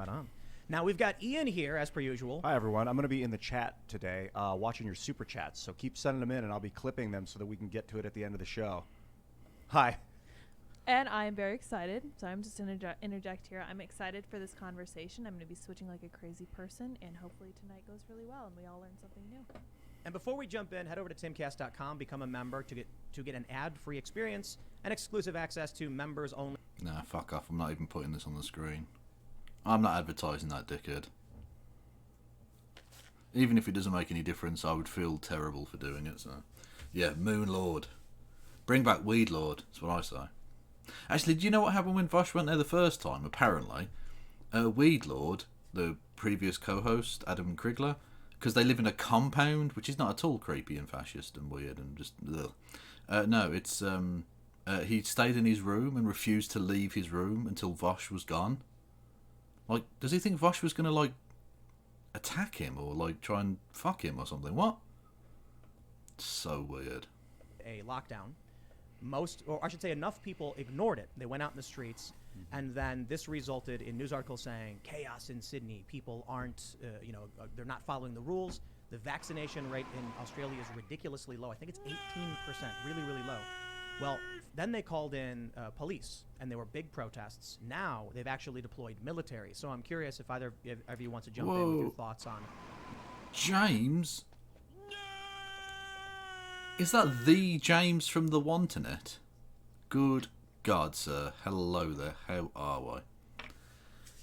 Right on. Now we've got Ian here, as per usual. Hi, everyone. I'm going to be in the chat today watching your super chats, so keep sending them in, and I'll be clipping them so that we can get to it at the end of the show. Hi. And I am very excited, so I'm just going to interject here. I'm excited for this conversation. I'm going to be switching like a crazy person, and hopefully tonight goes really well, and we all learn something new. And before we jump in, head over to timcast.com, become a member to get an ad-free experience and exclusive access to members only. Nah, fuck off. I'm not even putting this on the screen. I'm not advertising that, dickhead. Even if it doesn't make any difference, I would feel terrible for doing it. So, yeah, Moon Lord. Bring back Weed Lord. That's what I say. Actually, do you know what happened when Vaush went there the first time? Apparently, Weed Lord, the previous co-host, Adam Krigler, because they live in a compound, which is not at all creepy and fascist and weird and just... no, it's... he stayed in his room and refused to leave his room until Vaush was gone. Like, does he think Vaush was going to, like, attack him or, like, try and fuck him or something? What? So weird. A lockdown. Most, or I should say enough people ignored it. They went out in the streets, and then this resulted in news articles saying, chaos in Sydney. People aren't, they're not following the rules. The vaccination rate in Australia is ridiculously low. I think it's 18%, really, really low. Well, then they called in police, and there were big protests. Now they've actually deployed military. So I'm curious if either of you wants to jump in with your thoughts on... James? Is that the James from the Wanternet? Good God, sir. Hello there. How are we?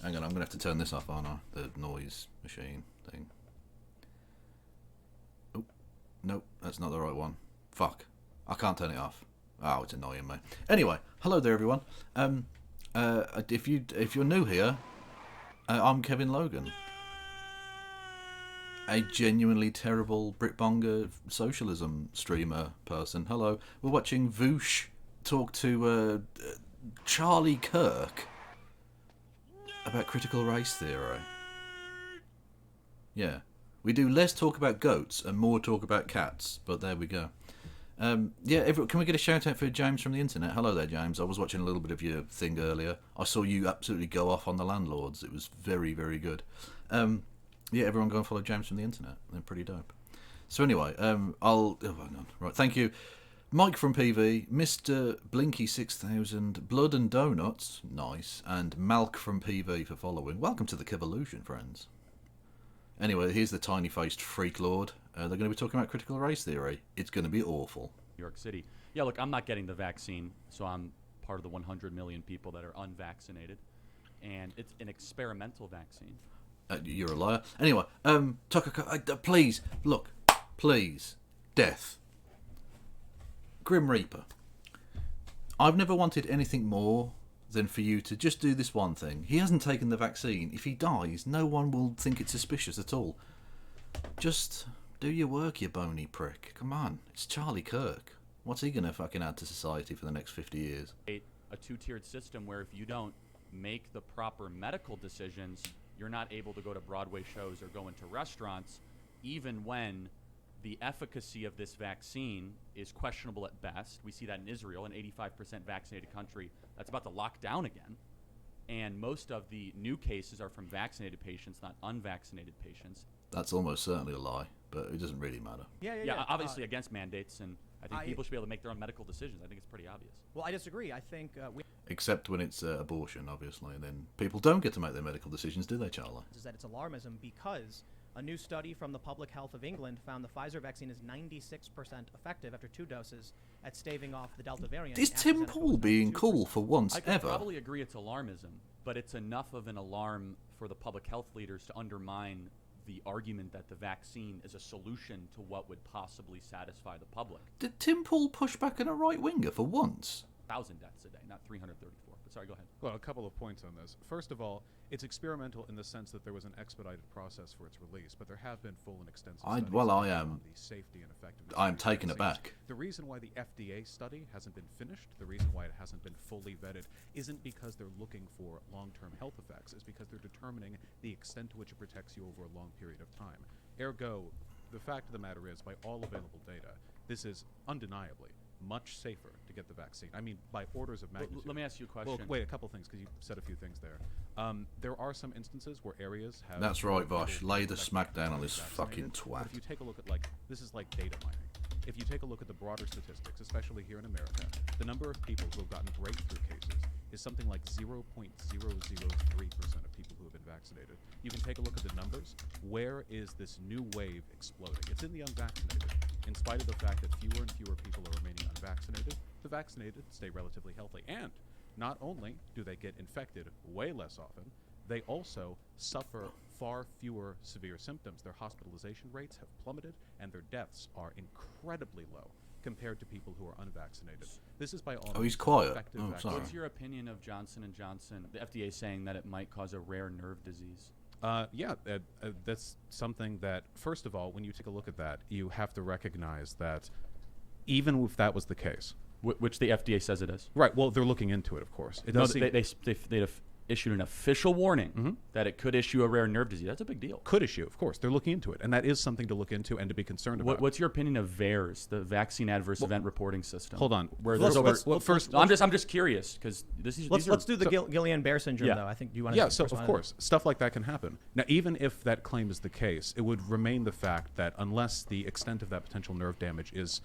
Hang on, I'm going to have to turn this off, aren't I? The noise machine thing. Oh, nope, that's not the right one. Fuck. I can't turn it off. Oh, it's annoying me. Anyway, hello there, everyone. If you're new here, I'm Kevin Logan. A genuinely terrible Britbonger socialism streamer person. Hello. We're watching Voosh talk to Charlie Kirk about critical race theory. Yeah. We do less talk about goats and more talk about cats, but there we go. Can we get a shout out for James from the internet? Hello there, James. I was watching a little bit of your thing earlier. I saw you absolutely go off on the landlords. It was very, very good. Everyone go and follow James from the internet. They're pretty dope. So anyway, hang on. Right, thank you. Mike from PV, Mr. Blinky6000, Blood and Donuts, nice, and Malk from PV for following. Welcome to the Kivolution, friends. Anyway, here's the tiny-faced freak lord. They're going to be talking about critical race theory. It's going to be awful. New York City. Yeah, look, I'm not getting the vaccine, so I'm part of the 100 million people that are unvaccinated, and it's an experimental vaccine. You're a liar. Anyway, Tucker, please, look, please, death. Grim Reaper. I've never wanted anything more than for you to just do this one thing. He hasn't taken the vaccine. If he dies, no one will think it's suspicious at all. Just do your work, you bony prick. Come on, it's Charlie Kirk. What's he gonna fucking add to society for the next 50 years? A two-tiered system where if you don't make the proper medical decisions, you're not able to go to Broadway shows or go into restaurants, even when the efficacy of this vaccine is questionable at best. We see that in Israel, an 85% vaccinated country that's about to lock down again. And most of the new cases are from vaccinated patients, not unvaccinated patients. That's almost certainly a lie, but it doesn't really matter. Yeah, obviously against mandates, and I think people should be able to make their own medical decisions. I think it's pretty obvious. Well, I disagree. I think Except when it's abortion, obviously, and then people don't get to make their medical decisions, do they, Charlie? is that it's alarmism because a new study from the Public Health of England found the Pfizer vaccine is 96% effective after 2 doses at staving off the Delta variant. Is Tim Pool being cool for once I could ever? probably agree it's alarmism, but it's enough of an alarm for the public health leaders to undermine the argument that the vaccine is a solution to what would possibly satisfy the public. Did Tim Pool push back on a right-winger for once? 1,000 deaths a day, not 334. But sorry, go ahead. Well, a couple of points on this. First of all, it's experimental in the sense that there was an expedited process for its release, but there have been full and extensive studies on the safety and effectiveness. I'm taken aback. The reason why the FDA study hasn't been finished, the reason why it hasn't been fully vetted, isn't because they're looking for long-term health effects. It's because they're determining the extent to which it protects you over a long period of time. Ergo, the fact of the matter is, by all available data, this is undeniably much safer to get the vaccine. I mean, by orders of magnitude. Let me ask you a question. Well, wait, a couple things, because you said a few things there. There are some instances where areas have... That's right, Vaush. people Lay the vaccinated smack down on or this vaccinated. fucking But twat. if you take a look at, this is like data mining. If you take a look at the broader statistics, especially here in America, the number of people who have gotten breakthrough cases is something like 0.003% of people who have been vaccinated. You can take a look at the numbers. Where is this new wave exploding? It's in the unvaccinated. In spite of the fact that fewer and fewer people are remaining unvaccinated, the vaccinated stay relatively healthy. And not only do they get infected way less often, they also suffer far fewer severe symptoms. Their hospitalization rates have plummeted, and their deaths are incredibly low compared to people who are unvaccinated. This is by all Oh, he's means quiet. effective Oh, vaccine. sorry. What's your opinion of Johnson & Johnson, the FDA saying that it might cause a rare nerve disease? That's something that, first of all, when you take a look at that, you have to recognize that even if that was the case, Which the FDA says it is. right? Well, they're looking into it, of course. It No, does seem they issued an official warning that it could issue a rare nerve disease. That's a big deal. could issue, of course. They're looking into it, and that is something to look into and to be concerned about. What's your opinion of VAERS, the Vaccine Adverse Event Reporting System? Hold on. Where Let's- there's over. let's- well, first, I'm just curious because these Let's are do the Guillain-Barré syndrome Yeah. though. I think you want Yeah, so of course, stuff like that can happen. Now, even if that claim is the case, it would remain the fact that unless the extent of that potential nerve damage is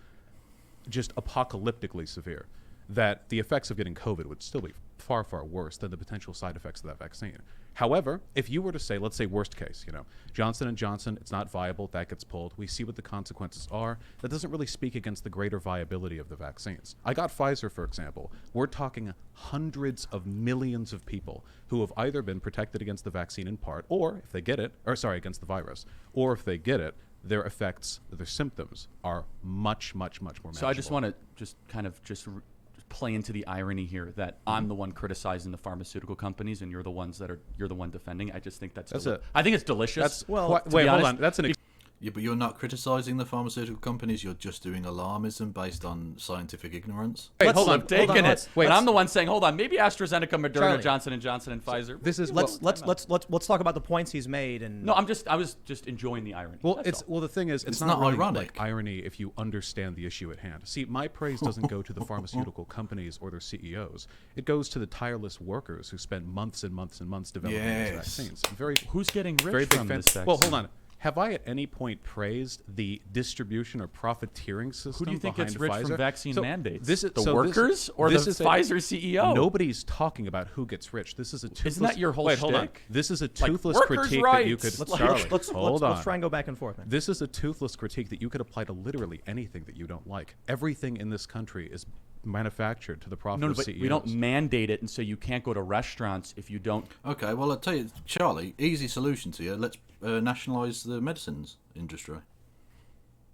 just apocalyptically severe, that the effects of getting COVID would still be far, far worse than the potential side effects of that vaccine. However, if you were to say, let's say worst case, Johnson & Johnson, it's not viable, that gets pulled, we see what the consequences are, that doesn't really speak against the greater viability of the vaccines. I got Pfizer, for example. We're talking hundreds of millions of people who have either been protected against the vaccine in part, or if they get it, against the virus, or if they get it, their effects, their symptoms are much, much, much more manageable. So I just want to just play into the irony here that I'm the one criticizing the pharmaceutical companies and you're the one defending. I just think I think it's delicious. That's Well, wait, to be hold honest, on. That's an Yeah, but you're not criticizing the pharmaceutical companies. You're just doing alarmism based on scientific ignorance. Wait, Let's- hold on. hold taking on, it. let's- But I'm the one saying, hold on, maybe AstraZeneca, Moderna, Charlie. Johnson & Johnson, and Pfizer. This is let's talk about the points he's made and No, I was just enjoying the irony. Well, That's all. the thing is, it's not really ironic. like irony if you understand the issue at hand. See, my praise doesn't go to the pharmaceutical companies or their CEOs. It goes to the tireless workers who spend months and months and months developing these Yes. vaccines. I'm very, Who's getting rich very big from fan. this vaccine? Well, hold on. Have I at any point praised the distribution or profiteering system Who do you think behind gets rich Pfizer? from vaccine So mandates? This is, the so this- workers or the this is a- Pfizer CEO? Nobody's talking about who gets rich. This is a toothless. Isn't that your whole Wait, hold on. shtick? This is a Like, toothless workers' critique that you rights. could. Like- Charlie, let's hold on. try and go back and forth, man. This is a toothless critique that you could apply to literally anything that you don't like. Everything in this country is manufactured to the profit No, of but CEOs. we don't mandate it, and so you can't go to restaurants if you don't. Okay, well, I'll tell you, Charlie, easy solution to you. Let's nationalise the medicines industry.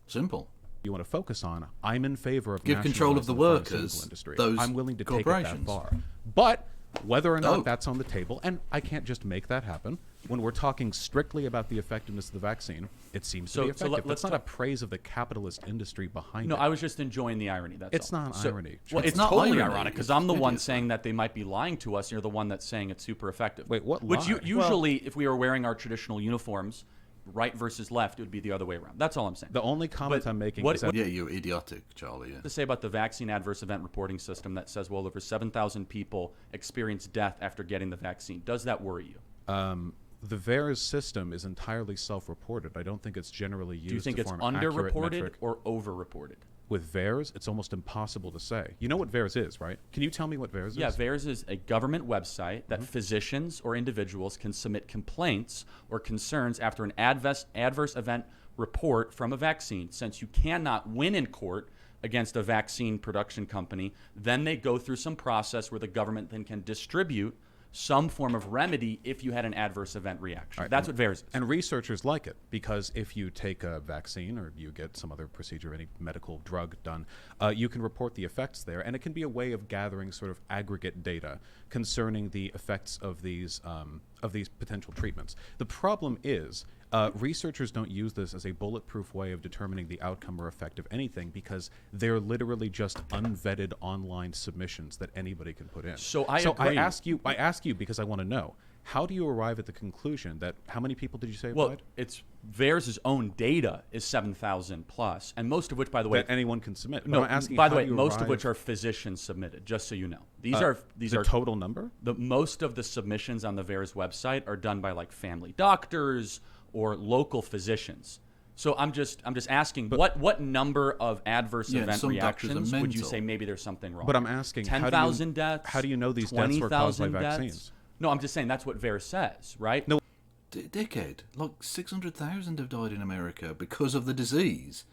Simple. You want to focus on. I'm in favor of Give control of the nationalizing pharmaceutical workers, industry. those I'm willing to take it that corporations. far. But whether or not Oh. that's on the table, and I can't just make that happen. When we're talking strictly about the effectiveness of the vaccine, it seems So- to be so effective. let's That's not a talk- praise of the capitalist industry behind No, it. I was just enjoying the irony. That's It's all. not So- irony. Well, It's it's not totally irony. ironic because It's I'm the one idiot. saying that they might be lying to us, and you're the one that's saying it's super effective. Wait, what Which lie? usually, if we were wearing our traditional uniforms, right versus left, it would be the other way around. That's all I'm saying. The only comment But I'm making what- is that Yeah, you're idiotic, Charlie. Yeah. to say about the vaccine adverse event reporting system that says, well, over 7,000 people experienced death after getting the vaccine. Does that worry you? the VAERS system is entirely self-reported. I don't think it's generally used Do you think to it's form an accurate underreported metric. or overreported? With VAERS, it's almost impossible to say. You know what VAERS is, right? Can you tell me what VAERS Yeah, is? VAERS is a government website that physicians or individuals can submit complaints or concerns after an adverse event report from a vaccine. Since you cannot win in court against a vaccine production company, then they go through some process where the government then can distribute some form of remedy if you had an adverse event reaction. Right. That's what VAERS is. And researchers like it because if you take a vaccine or you get some other procedure, any medical drug done, you can report the effects there, and it can be a way of gathering sort of aggregate data concerning the effects of these potential treatments. The problem is researchers don't use this as a bulletproof way of determining the outcome or effect of anything because they're literally just unvetted online submissions that anybody can put in. So I agree. I ask you because I want to know, how do you arrive at the conclusion that how many people did you say Well, applied? it's VAERS' own data is 7,000 plus, and most of which, by the way, That anyone can submit. But no. I'm asking, By the how way, do you most of arrive- which are physicians submitted. Just so you know, these the are total number. the most of the submissions on the VAERS website are done by like family doctors or local physicians. So I'm just asking, what number of adverse Yeah, event some doctors are reactions would you mental. say maybe there's something wrong? But I'm asking, how do you- 10,000 deaths. how do you know these deaths were caused by 20,000 deaths? vaccines? No, I'm just saying that's what VAERS says, right? No. Dickhead, like 600,000 have died in America because of the disease.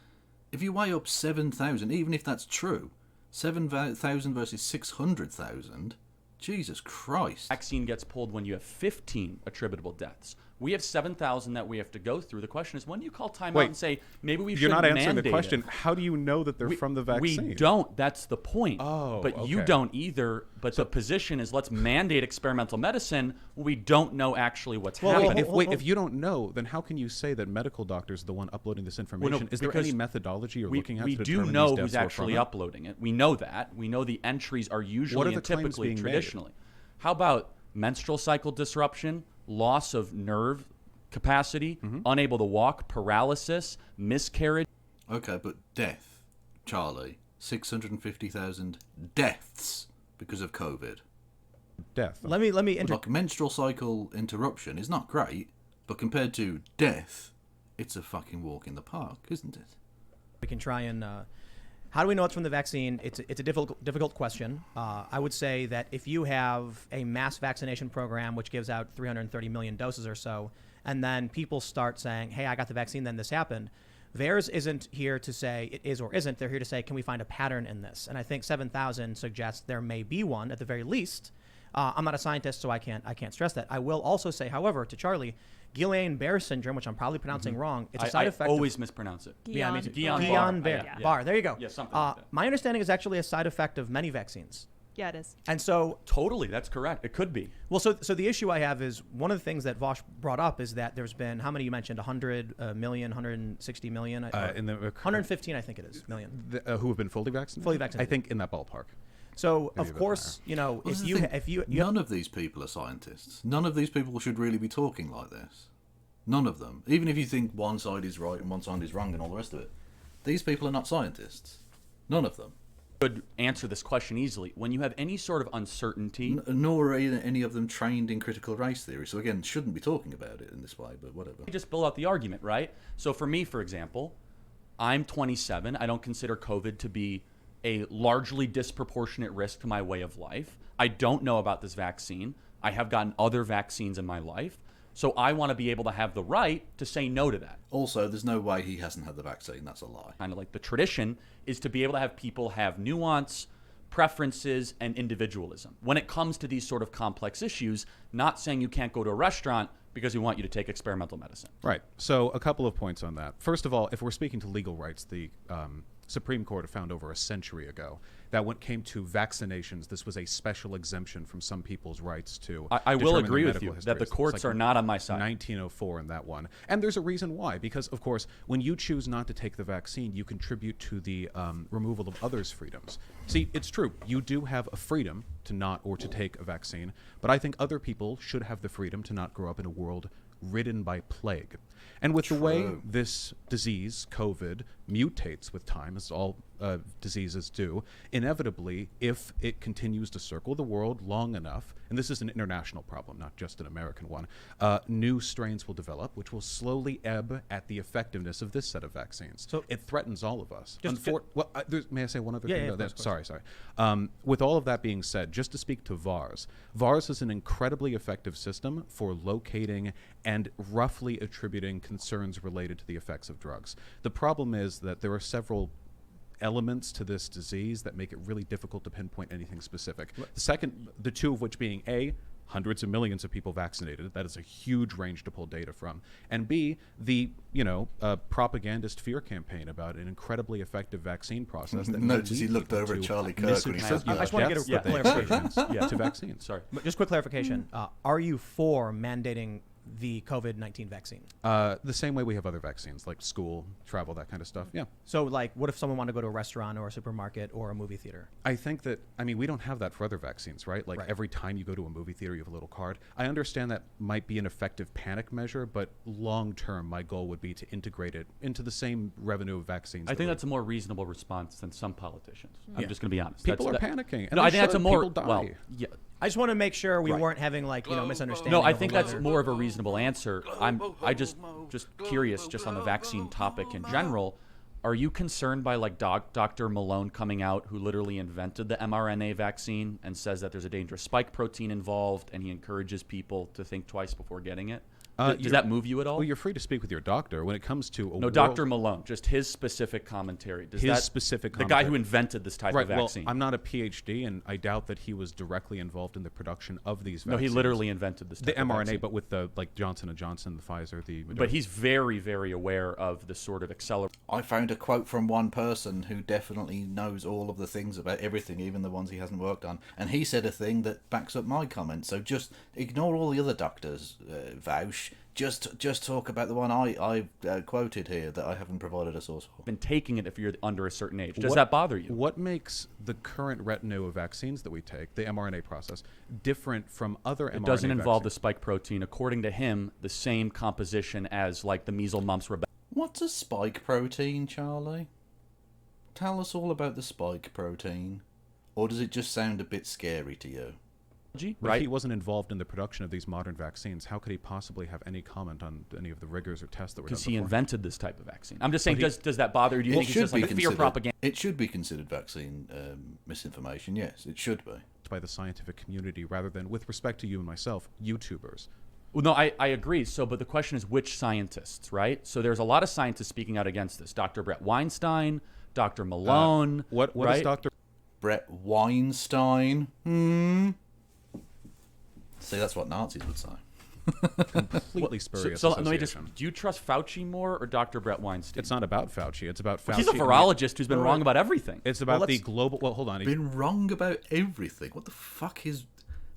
If you weigh up 7,000, even if that's true, 7,000 versus 600,000, Jesus Christ. Vaccine gets pulled when you have 15 attributable deaths. We have 7,000 that we have to go through. The question is, when do you call time out Wait, and say, maybe we should You're not answering the mandate question. it? How do you know that they're from the vaccine? We don't. That's the point. Oh, but you okay. don't either. But the position is, let's mandate experimental medicine. We don't know actually what's happening. If you don't know, then how can you say that medical doctors are the one uploading this information? Is there because any methodology you're we, looking at we to do determine know these who's deaths were actually from it? uploading it. We know that. We know the entries are usually the and claims typically being made? traditionally. How about menstrual cycle disruption, loss of nerve capacity, unable to walk, paralysis, miscarriage? Okay, but death, Charlie, 650,000 deaths because of COVID. Death. Let me Like menstrual cycle interruption is not great, but compared to death, it's a fucking walk in the park, isn't it? We can try and. How do we know it's from the vaccine? It's a difficult question. I would say that if you have a mass vaccination program which gives out 330 million doses or so, and then people start saying, "Hey, I got the vaccine, then this happened." VAERS isn't here to say it is or isn't. They're here to say, can we find a pattern in this? And I think 7,000 suggests there may be one at the very least. I'm not a scientist, so I can't stress that. I will also say, however, to Charlie, Guillain-Barré syndrome, which I'm probably pronouncing wrong, it's a side effect. I always mispronounce it. Yeah, me too. Guillain-Barré. Guillain-Barré. There you go. Yeah, something like that. My understanding is actually a side effect of many vaccines. Yeah, it is. And so, Totally, that's correct. It could be. well, so the issue I have is one of the things that Vaush brought up is that there's been, how many you mentioned, 100 million, 160 million? In the 115, I think it is, million. who have been fully vaccinated? Fully vaccinated. I think in that ballpark. So, Maybe a of bit course, you know, Well, if this you, is the thing, if you, none of these people are scientists. None of these people should really be talking like this. None of them. Even if you think one side is right and one side is wrong and all the rest of it. These people are not scientists. None of them. Could answer this question easily. When you have any sort of uncertainty, Nor are any of them trained in critical race theory. So again, shouldn't be talking about it in this way, but whatever. you just build out the argument, right? So for me, for example, I'm 27. I don't consider COVID to be a largely disproportionate risk to my way of life. I don't know about this vaccine. I have gotten other vaccines in my life. So I want to be able to have the right to say no to that. Also, there's no way he hasn't had the vaccine. That's a lie. Kind of like the tradition is to be able to have people have nuance, preferences, and individualism. When it comes to these sort of complex issues, not saying you can't go to a restaurant because we want you to take experimental medicine. Right. So a couple of points on that. First of all, if we're speaking to legal rights, the Supreme Court found over a century ago that when it came to vaccinations, this was a special exemption from some people's rights to. I will determine agree their with you medical that the histories. courts It's are not on my side. 1904 in that one. And there's a reason why. Because, of course, when you choose not to take the vaccine, you contribute to the removal of others' freedoms. See, it's true. You do have a freedom to not or to take a vaccine. But I think other people should have the freedom to not grow up in a world ridden by plague. And with the way this disease, COVID, mutates with time, as all diseases do, inevitably, if it continues to circle the world long enough, and this is an international problem, not just an American one, new strains will develop, which will slowly ebb at the effectiveness of this set of vaccines. So it threatens all of us. May I say one other thing? Yeah, about of that? course. Sorry. With all of that being said, just to speak to VAERS, VAERS is an incredibly effective system for locating and roughly attributing concerns related to the effects of drugs. The problem is that there are several elements to this disease that make it really difficult to pinpoint anything specific. The two of which being A, hundreds of millions of people vaccinated. That is a huge range to pull data from. And B, the propagandist fear campaign about an incredibly effective vaccine process. That Notice may he lead looked people over at to Charlie Kirk when he said misattribute I just want to get a deaths quick that they clarification. experience to vaccines. Sorry. Just quick clarification. Are you for mandating the COVID-19 vaccine? The same way we have other vaccines, like school, travel, that kind of stuff. Yeah. So, like, what if someone wanted to go to a restaurant or a supermarket or a movie theater? I think that, I mean, we don't have that for other vaccines, right? Like Right. every time you go to a movie theater, you have a little card. I understand that might be an effective panic measure, but long term, my goal would be to integrate it into the same revenue of vaccines. I that think we- that's a more reasonable response than some politicians. Yeah. I'm just going to be honest. People That's- are panicking. And No, they I think that's a should. more People die. well. Yeah. I just want to make sure we Right. weren't having like misunderstanding. No, I of think whether- that's more of a reasonable answer. I just curious, just on the vaccine topic in general. Are you concerned by like Dr. Malone coming out, who literally invented the mRNA vaccine and says that there's a dangerous spike protein involved, and he encourages people to think twice before getting it? Does that move you at all? Well, you're free to speak with your doctor when it comes to a No, Dr. Malone, just his specific commentary. Does His that, specific the guy commentary. who invented this type Right. of Well, vaccine. I'm not a PhD, and I doubt that he was directly involved in the production of these no, vaccines. he literally invented this the type of mRNA, vaccine. but with the like Johnson and Johnson, the Pfizer, the Moderna. But he's very, very aware of the sort of accelerated. I found a quote from one person who definitely knows all of the things about everything, even the ones he hasn't worked on. And he said a thing that backs up my comment. So just ignore all the other doctors, Vaush. Just talk about the one I quoted here that I haven't provided a source for. Been taking it if you're under a certain age. Does that bother you? What makes the current retinue of vaccines that we take, the mRNA process, different from other mRNA It doesn't involve the vaccines? spike protein. According to him, the same composition as like the measles, mumps, rubella. What's a spike protein, Charlie? Tell us all about the spike protein. Or does it just sound a bit scary to you? But if Right? he wasn't involved in the production of these modern vaccines, how could he possibly have any comment on any of the rigors or tests that were done Because he before? invented this type of vaccine. I'm just saying, But does that bother you? Do you think it's just like fear propaganda? It should be considered vaccine misinformation. Yes, it should be. by the scientific community rather than, with respect to you and myself, YouTubers. Well, no, I agree. So, but the question is which scientists, right? So there's a lot of scientists speaking out against this. Dr. Brett Weinstein, Dr. Malone. What right? is Dr. Brett Weinstein. See, that's what Nazis would say. completely spurious So let me association? do you trust Fauci more or Dr. Brett Weinstein? It's not about Fauci. It's about Fauci. He's a virologist who's been wrong about everything. It's about Well, the let's- global. Well, hold on. Been wrong about everything. What the fuck is...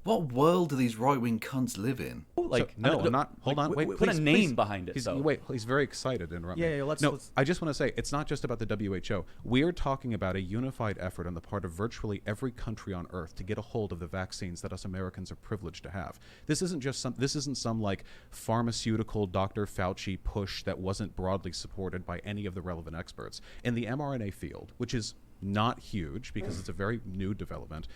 What world do these right-wing cunts live in? Like, no, I mean, I'm not. Hold on. Wait, put please, a name please. behind it. He's, though. wait, he's very excited to interrupt me. Yeah, let's- No, let's- I just want to say it's not just about the WHO. We are talking about a unified effort on the part of virtually every country on Earth to get a hold of the vaccines that us Americans are privileged to have. This isn't just some. This isn't some like pharmaceutical Dr. Fauci push that wasn't broadly supported by any of the relevant experts in the mRNA field, which is not huge because it's a very new development.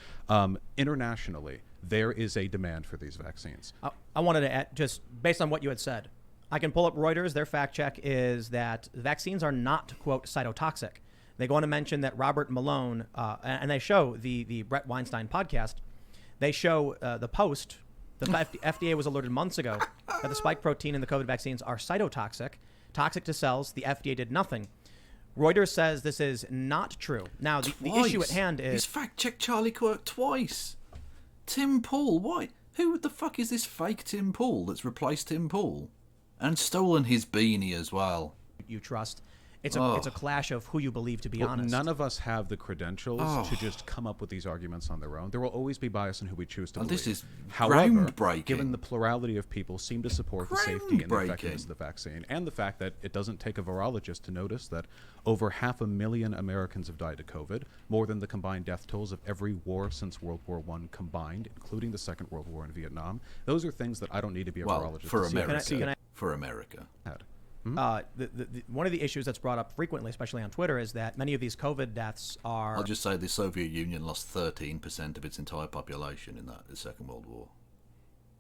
Internationally, there is a demand for these vaccines. I wanted to add, just based on what you had said, I can pull up Reuters. Their fact check is that vaccines are not, quote, cytotoxic. They go on to mention that Robert Malone, and they show the Brett Weinstein podcast, they show the post. The FDA was alerted months ago that the spike protein in the COVID vaccines are cytotoxic, toxic to cells. The FDA did nothing. Reuters says this is not true. Now, the issue at hand He's is... fact-checked Charlie Kirk twice. Tim Pool, why? Who the fuck is this fake Tim Pool that's replaced Tim Pool? And stolen his beanie as well. you trust. It's a clash of who you believe, to be Well, honest. none of us have the credentials to just come up with these arguments on their own. There will always be bias in who we choose to And believe. this is However, groundbreaking. given the plurality of people seem to support the safety and the Groundbreaking. effectiveness of the vaccine, and the fact that it doesn't take a virologist to notice that over 500,000 Americans have died of COVID, more than the combined death tolls of every war since World War I combined, including the Second World War in Vietnam. Those are things that I don't need to be a Well, virologist for to see. America. Can I- For America. One of the issues that's brought up frequently, especially on Twitter, is that many of these COVID deaths are... I'll just say the Soviet Union lost 13% of its entire population in the Second World War.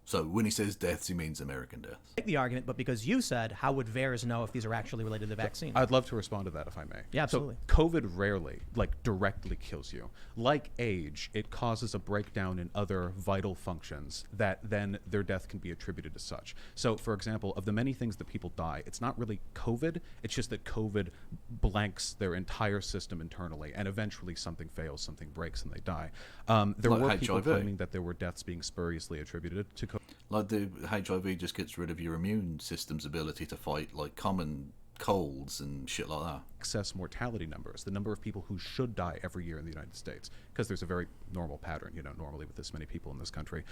So when he says deaths, he means American deaths. Make the argument, but because you said, how would VAERS know if these are actually related to the vaccine? I'd love to respond to that if I may. Yeah, absolutely. So COVID rarely, directly kills you. Like age, it causes a breakdown in other vital functions that then their death can be attributed to such. So, for example, of the many things that people die, it's not really COVID. It's just that COVID blanks their entire system internally, and eventually something fails, something breaks, and they die. There Like were people HIV. claiming that there were deaths being spuriously attributed to COVID. Like the HIV just gets rid of your immune system's ability to fight like common colds and shit like that. Excess mortality numbers, the number of people who should die every year in the United States, because there's a very normal pattern, normally with this many people in this country,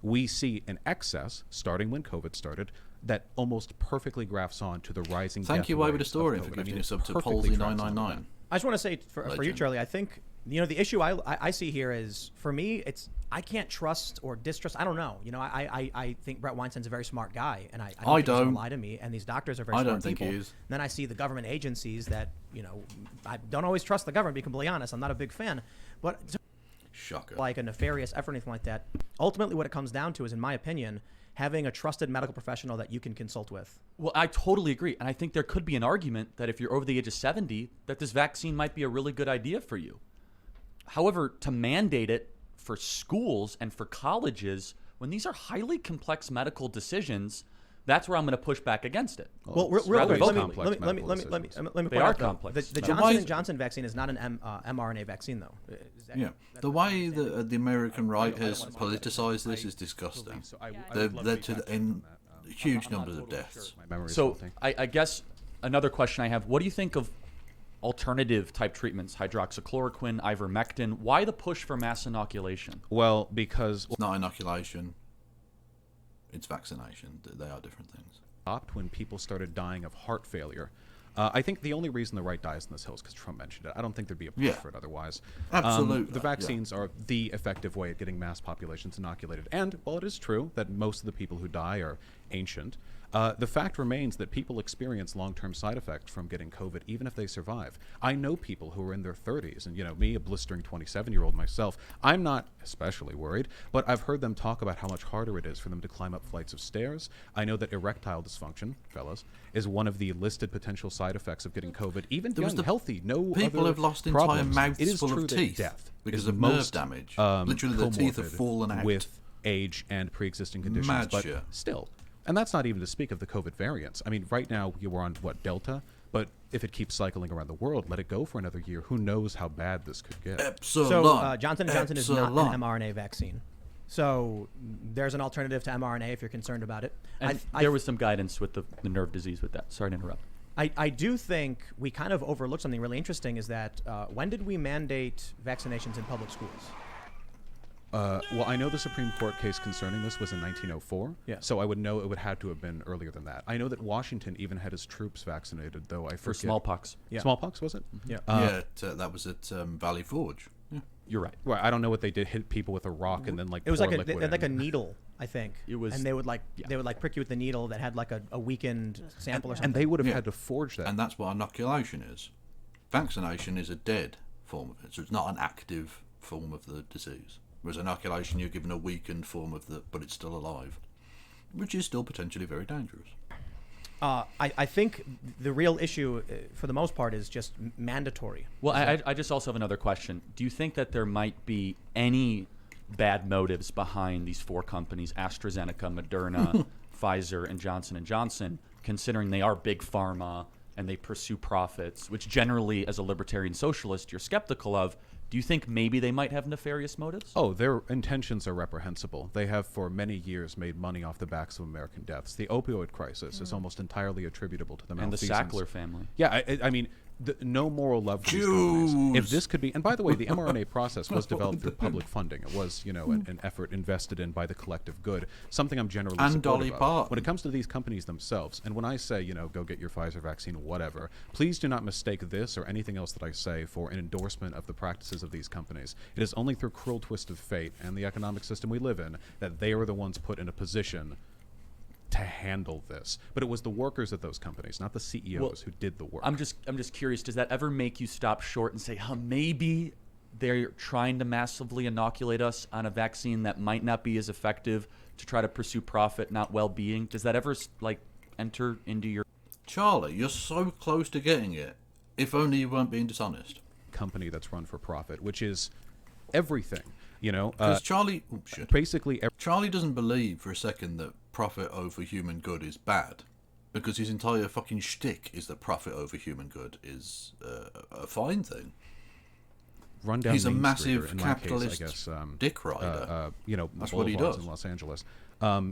we see an excess starting when COVID started that almost perfectly graphs on to the rising. Thank death you, Way rates with of Historian, for COVID. giving I mean, us up to perfectly Palsy tracks onto 999. I just want to say for you, Legend. Charlie, I think the issue I see here is, for me, it's I can't trust or distrust. I don't know. I think Brett Weinstein's a very smart guy, and I don't think he's gonna lie to me. And these doctors are very I smart don't think people. he is. And then I see the government agencies that I don't always trust the government. To be completely honest, I'm not a big fan, but Shocker. like a nefarious effort or anything like that. Ultimately, what it comes down to is, in my opinion, having a trusted medical professional that you can consult with. Well, I totally agree. And I think there could be an argument that if you're over the age of 70, that this vaccine might be a really good idea for you. However, to mandate it for schools and for colleges, when these are highly complex medical decisions, that's where I'm going to push back against it. Well, real rather quick, let me complex let me medical let me decisions. let me They point are out, though, complex. the But Johnson why and is- Johnson vaccine is not an mRNA vaccine, though. Yeah, the way the American right has politicized this is disgusting. So I They've would love led to to be in huge I'm not numbers of totally deaths. My memory is So faulty. I guess another question I have, what do you think of alternative type treatments, hydroxychloroquine, ivermectin? Why the push for mass inoculation? Well, because It's not inoculation, it's vaccination. They are different things. stopped when people started dying of heart failure. I think the only reason the right dies in this hill is because Trump mentioned it. I don't think there'd be a push Yeah. for it otherwise. Absolutely, The yeah. vaccines are the effective way of getting mass populations inoculated. And while it is true that most of the people who die are ancient, the fact remains that people experience long-term side effects from getting COVID, even if they survive. I know people who are in their 30s, and me, a blistering 27-year-old myself, I'm not especially worried, but I've heard them talk about how much harder it is for them to climb up flights of stairs. I know that erectile dysfunction, fellas, is one of the listed potential side effects of getting COVID. Even There was young, healthy, no People other have lost entire problems. mouths It is full true of that teeth death because is of most, nerve damage. Literally, the teeth have comorbid fallen out. with age and pre-existing conditions, Mad but shit. still. And that's not even to speak of the COVID variants. I mean, right now we're on, Delta? But if it keeps cycling around the world, let it go for another year. Who knows how bad this could get? Epsilon. So Johnson & Johnson is not Epsilon. an mRNA vaccine. So there's an alternative to mRNA if you're concerned about it. And there was some guidance with the nerve disease with that. Sorry to interrupt. I do think we kind of overlooked something really interesting, is that when did we mandate vaccinations in public schools? Well, I know the Supreme Court case concerning this was in 1904. Yeah. So I would know it would have to have been earlier than that. I know that Washington even had his troops vaccinated, though I For forget. smallpox. Yeah. Smallpox, was it? Yeah. That was at Valley Forge. Yeah. You're right. Well, I don't know what they did. Hit people with a rock and then It was pour like liquid they had like a in. needle, I think. It was- and they would prick you with the needle that had like a weakened sample or something. And they would have Yeah. had to forge that. And that's what inoculation is. Vaccination is a dead form of it, so it's not an active form of the disease. Whereas inoculation, you're given a weakened form of but it's still alive, which is still potentially very dangerous. I think the real issue, for the most part, is just mandatory. Well, I just also have another question. Do you think that there might be any bad motives behind these four companies, AstraZeneca, Moderna, Pfizer, and Johnson & Johnson, considering they are big pharma and they pursue profits, which generally, as a libertarian socialist, you're skeptical of? Do you think maybe they might have nefarious motives? Oh, their intentions are reprehensible. They have for many years made money off the backs of American deaths. The opioid crisis is almost entirely attributable to the And the malfeasance. Sackler family. Yeah, I mean, no moral love for these companies. If this could be, and by the way, the mRNA process was developed through public funding. It was, an effort invested in by the collective good. Something I'm generally And supportive Dolly of. Parton. When it comes to these companies themselves, and when I say, go get your Pfizer vaccine, whatever, please do not mistake this or anything else that I say for an endorsement of the practices of these companies. It is only through cruel twist of fate and the economic system we live in that they are the ones put in a position to handle this. But it was the workers at those companies, not the CEOs, who did the work. I'm just curious, does that ever make you stop short and say, maybe they're trying to massively inoculate us on a vaccine that might not be as effective to try to pursue profit, not well-being? Does that ever enter into your... Charlie, you're so close to getting it. If only you weren't being dishonest. Company that's run for profit, which is everything. Because Charlie... Oh, shit. Basically, Charlie doesn't believe for a second that profit over human good is bad, because his entire fucking shtick is that profit over human good is a fine thing. rundown. He's a Main massive Streeter, in my capitalist case, I guess, dick rider. That's what he boulevards does. in Los Angeles.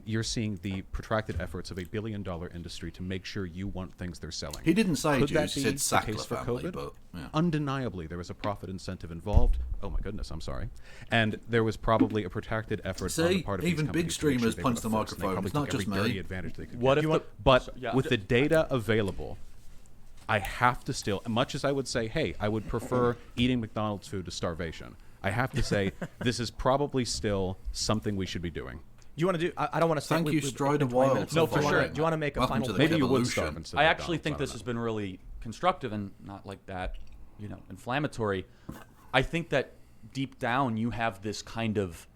you're seeing the protracted efforts of $1 billion industry to make sure you want things they're selling. He didn't say Could Jews, that he be said the case Sackler for family, COVID? but yeah. Undeniably, there was a profit incentive involved. Oh my goodness, I'm sorry. And there was probably a protracted effort on the See, part of even these big companies to make sure streamers they punch were the first, and they microphone. probably It's not took every just dirty me. advantage they could What get. if But yeah. with the data available, I have to still, much as I would say, hey, I would prefer eating McDonald's food to starvation, I have to say this is probably still something we should be doing. Do you want to do? I don't want to. Thank you, Strider Wild. No, for for sure. sure. Do you want to make a Welcome final? to the Maybe you would evolution. starve instead I of actually McDonald's, think I this don't has know. been really constructive and not like that, inflammatory. I think that deep down you have this kind of,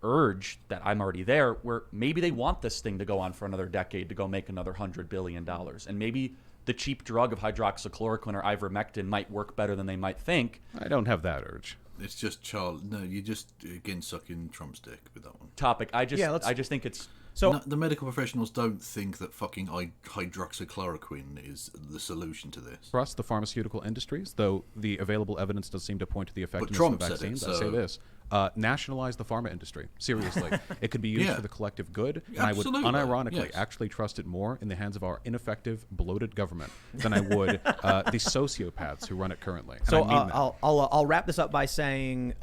urge that I'm already there, where maybe they want this thing to go on for another decade to go make another $100 billion, and maybe the cheap drug of hydroxychloroquine or ivermectin might work better than they might think. I don't have that urge. It's just Charles. No, you just again sucking Trump's dick with that one. Topic. I let's- just think it's So No, the medical professionals don't think that fucking hydroxychloroquine is the solution to this. For us, the pharmaceutical industries, though the available evidence does seem to point to the effectiveness Trump of said it, vaccines, I say so- this. Nationalize the pharma industry. Seriously. It could be used Yeah. for the collective good, and I would Absolutely, unironically yes. actually trust it more in the hands of our ineffective, bloated government than I would the sociopaths who run it currently. And So I mean that. I'll wrap this up by saying,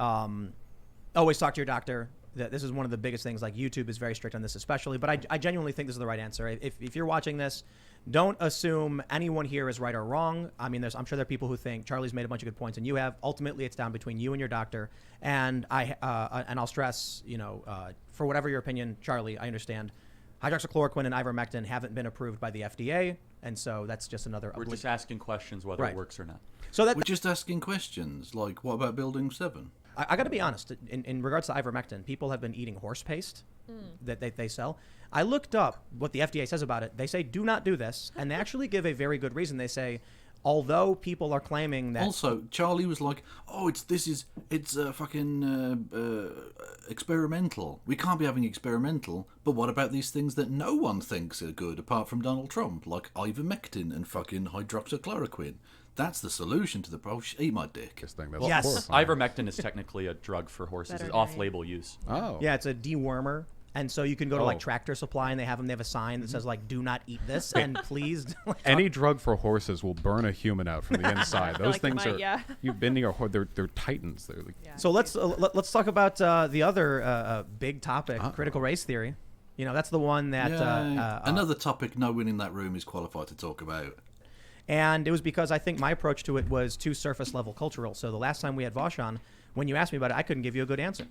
always talk to your doctor. This is one of the biggest things. Like YouTube is very strict on this, especially. But I genuinely think this is the right answer. If you're watching this, don't assume anyone here is right or wrong. I mean, I'm sure there are people who think Charlie's made a bunch of good points, and you have. Ultimately, it's down between you and your doctor. And I'll stress, for whatever your opinion, Charlie, I understand. Hydroxychloroquine and ivermectin haven't been approved by the FDA, and so that's just another. we're just asking questions whether Right. it works or not. So that We're just asking questions like, what about Building 7? I got to be honest. In regards to ivermectin, people have been eating horse paste that they sell. I looked up what the FDA says about it. They say do not do this, and they actually give a very good reason. They say, although people are claiming that Also, Charlie was like, "Oh, it's fucking experimental. We can't be having experimental. But what about these things that no one thinks are good apart from Donald Trump, like ivermectin and fucking hydroxychloroquine? That's the solution to the problem. Eat my dick." This thing, that's Yes. horrifying. Ivermectin is technically a drug for horses. It's Veterinary. off-label use. Oh. yeah, it's a dewormer. And so you can go to like Oh. Tractor Supply, and they have a sign that says like "Do not eat this," and please. Any drug for horses will burn a human out from the inside. feel Those like you things might, are. yeah. You've been to your horse. They're titans. They're like, Yeah. So let's talk about the other big topic, critical race theory. That's the one that Another topic no one in that room is qualified to talk about. And it was because I think my approach to it was too surface level cultural. So the last time we had Vaush on, when you asked me about it, I couldn't give you a good answer.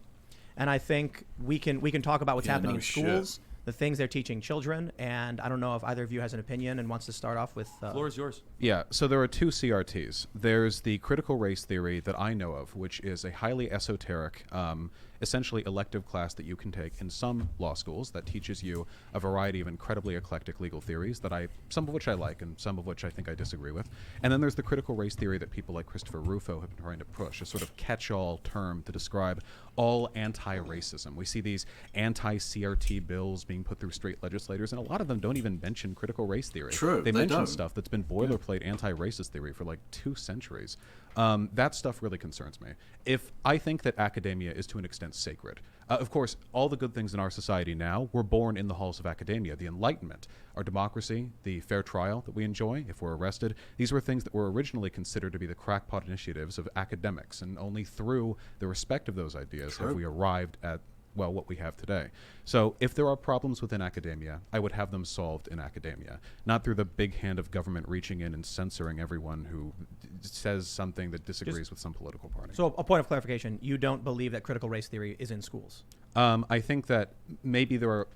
And I think we can talk about what's Yeah, happening no in shit. schools, the things they're teaching children, and I don't know if either of you has an opinion and wants to start off with. Floor is yours. Yeah, so there are two CRTs. There's the critical race theory that I know of, which is a highly esoteric, essentially elective class that you can take in some law schools that teaches you a variety of incredibly eclectic legal theories some of which I like and some of which I think I disagree with. And then there's the critical race theory that people like Christopher Rufo have been trying to push, a sort of catch-all term to describe all anti-racism. We see these anti-CRT bills being put through state legislators, and a lot of them don't even mention critical race theory. True, They they mention don't. stuff that's been boilerplate anti-racist theory for like 2 centuries. That stuff really concerns me. If I think that academia is to an extent sacred, of course, all the good things in our society now were born in the halls of academia. The Enlightenment, our democracy, the fair trial that we enjoy if we're arrested, these were things that were originally considered to be the crackpot initiatives of academics, and only through the respect of those ideas have we arrived at what we have today. So if there are problems within academia, I would have them solved in academia, not through the big hand of government reaching in and censoring everyone who says something that disagrees with some political party. So a point of clarification: you don't believe that critical race theory is in schools? I think that maybe there are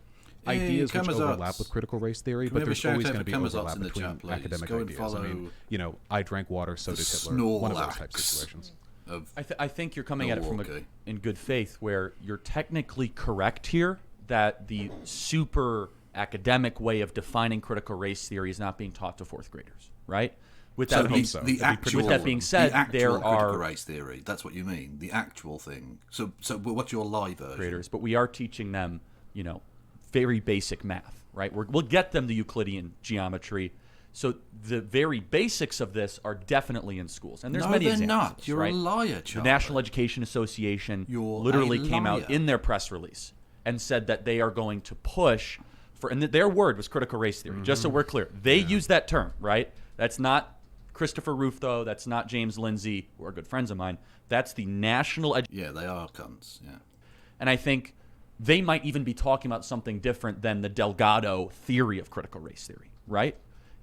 Hey, ideas which Kamazats. overlap with critical race theory, Can we but have a there's shout always out going to for be Kamazats overlap in the between chat, please? academic Go and ideas. I mean, follow I drank water, so did Hitler. One of those types of Snorlax. situations. Of I think you're coming at it from Milwaukee. in good faith, where you're technically correct here that the super academic way of defining critical race theory is not being taught to 4th graders, right? With so that being so. the That'd be pretty actual, With that being said, the actual there critical are- race theory. That's what you mean. The actual thing. So what's your live version? graders, but we are teaching them, very basic math, right? We'll get them the Euclidean geometry. So the very basics of this are definitely in schools, and there's No, many they're examples. not. You're right? a liar, The Charlie. National Education Association You're literally a came liar. out in their press release and said that they are going to push for, and their word was critical race theory, just so we're clear. They use that term, right? That's not Christopher Rufo, that's not James Lindsay, who are good friends of mine. That's the national Yeah, they are cunts. Yeah. And I think they might even be talking about something different than the Delgado theory of critical race theory, right?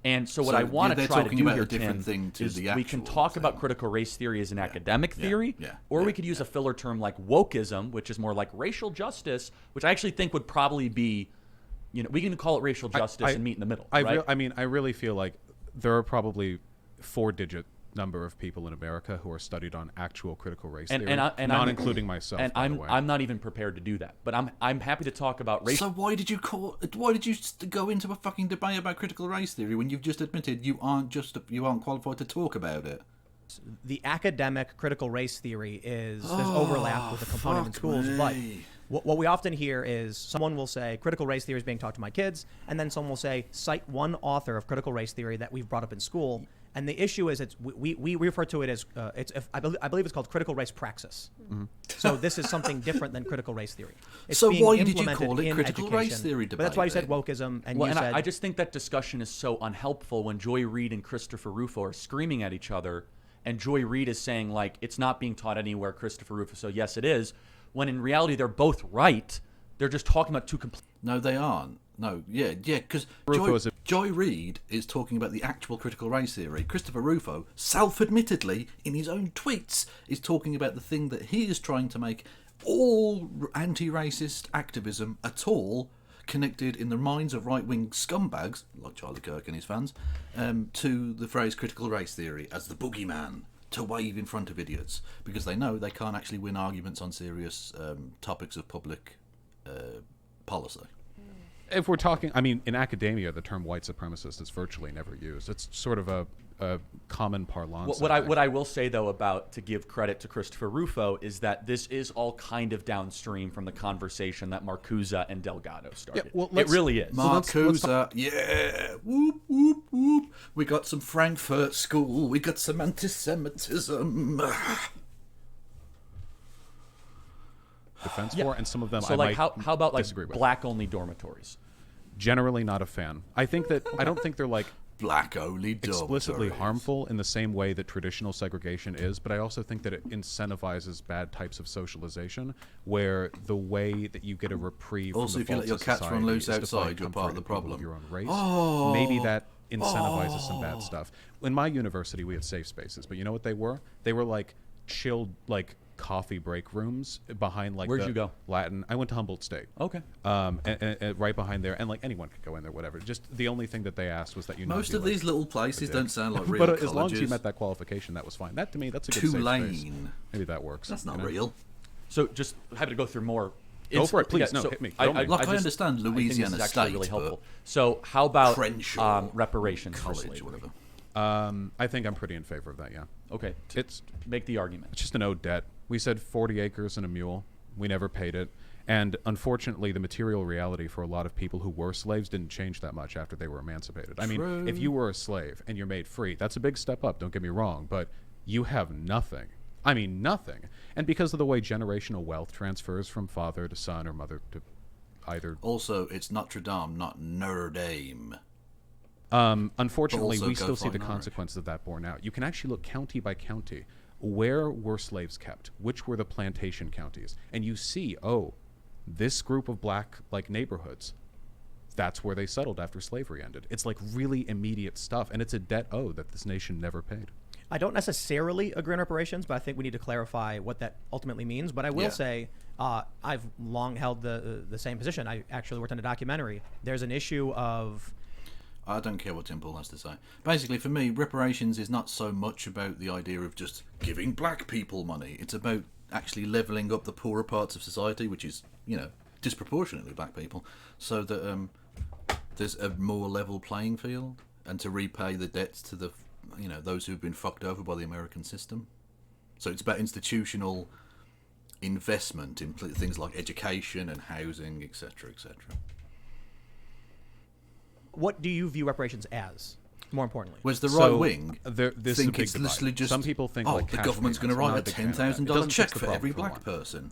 And so what I want to try to do here, Tim, is we can talk about critical race theory as an academic theory, or we could use a filler term like wokeism, which is more like racial justice, which I actually think would probably be, we can call it racial justice and meet in the middle, right? I really feel like there are probably 4-digit number of people in America who are studied on actual critical race theory, not including myself. And by the way. I'm not even prepared to do that. But I'm happy to talk about race. So why did you go into a fucking debate about critical race theory when you've just admitted you aren't qualified to talk about it? The academic critical race theory there's overlap with the component in schools, but what we often hear is someone will say critical race theory is being taught to my kids, and then someone will say cite one author of critical race theory that we've brought up in school. And the issue is, we refer to it as I believe it's called critical race praxis. Mm-hmm. So this is something different than critical race theory. It's so being why did you implemented call it in critical education. race theory debate? But that's why you said wokeism, and you said. I just think that discussion is so unhelpful when Joy Reid and Christopher Rufo are screaming at each other, and Joy Reid is saying like it's not being taught anywhere. Christopher Rufo, so yes, it is. When in reality they're both right. They're just talking about two complete. No, they aren't. No, because Joy Reid is talking about the actual critical race theory. Christopher Rufo, self-admittedly, in his own tweets, is talking about the thing that he is trying to make all anti-racist activism at all connected in the minds of right-wing scumbags, like Charlie Kirk and his fans, to the phrase critical race theory as the boogeyman to wave in front of idiots, because they know they can't actually win arguments on serious topics of public policy. If we're talking, in academia, the term white supremacist is virtually never used. It's sort of a common parlance. What I will say, though, to give credit to Christopher Rufo, is that this is all kind of downstream from the conversation that Marcuse and Delgado started. It really is. Marcuse, whoop, whoop, whoop. We got some Frankfurt School. We got some anti-Semitism. Defense for, and some of them so I like might how about like disagree with. black-only dormitories? Generally not a fan. I don't think they're like black-only dormitories explicitly harmful in the same way that traditional segregation is, but I also think that it incentivizes bad types of socialization, where the way that you get a reprieve also, from the if you let your cats run loose outside, you're part of the problem. Of your own race. Maybe that incentivizes some bad stuff. In my university, we had safe spaces, but you know what they were? They were like chilled, like coffee break rooms behind like Where'd you go? Latin. I went to Humboldt State. Okay. And right behind there, and like anyone could go in there, whatever. Just the only thing that they asked was that you. Most of these little places don't sound like real but colleges. as long as you met that qualification, that was fine. That to me, that's a good Tulane. safe space. Maybe that works. That's not real. So just happy to go through more. Go for it, please. Hit me. I understand Louisiana I think this is State, actually really helpful. So how about reparations for college, slavery? whatever. I think I'm pretty in favor of that. Yeah. Okay. It's Make the argument. just an owed debt. We said 40 acres and a mule. We never paid it. And unfortunately, the material reality for a lot of people who were slaves didn't change that much after they were emancipated. I mean, if you were a slave and you're made free, that's a big step up, don't get me wrong, but you have nothing. I mean, nothing. And because of the way generational wealth transfers from father to son or mother to either... Also, it's Notre Dame, not Notre Dame. Unfortunately, we still see the consequences of that borne out. You can actually look county by county. Where were slaves kept? Which were the plantation counties? And you see, this group of black neighborhoods, that's where they settled after slavery ended. It's like really immediate stuff, and it's a debt owed that this nation never paid. I don't necessarily agree on reparations, but I think we need to clarify what that ultimately means. But I will say I've long held the same position. I actually worked on a documentary. There's an issue of... I don't care what Tim Paul has to say. Basically, for me, reparations is not so much about the idea of just giving black people money. It's about actually levelling up the poorer parts of society, which is, disproportionately black people, so that there's a more level playing field, and to repay the debts to the, those who've been fucked over by the American system. So it's about institutional investment in things like education and housing, etc., etc. What do you view reparations as? More importantly. Whereas the So, right wing this is a think big it's literally divide. just Some people think oh, like the cash government's going to payments. write I'm a not a big fan of that. It $10,000 doesn't check fix the for problem every for black one. person.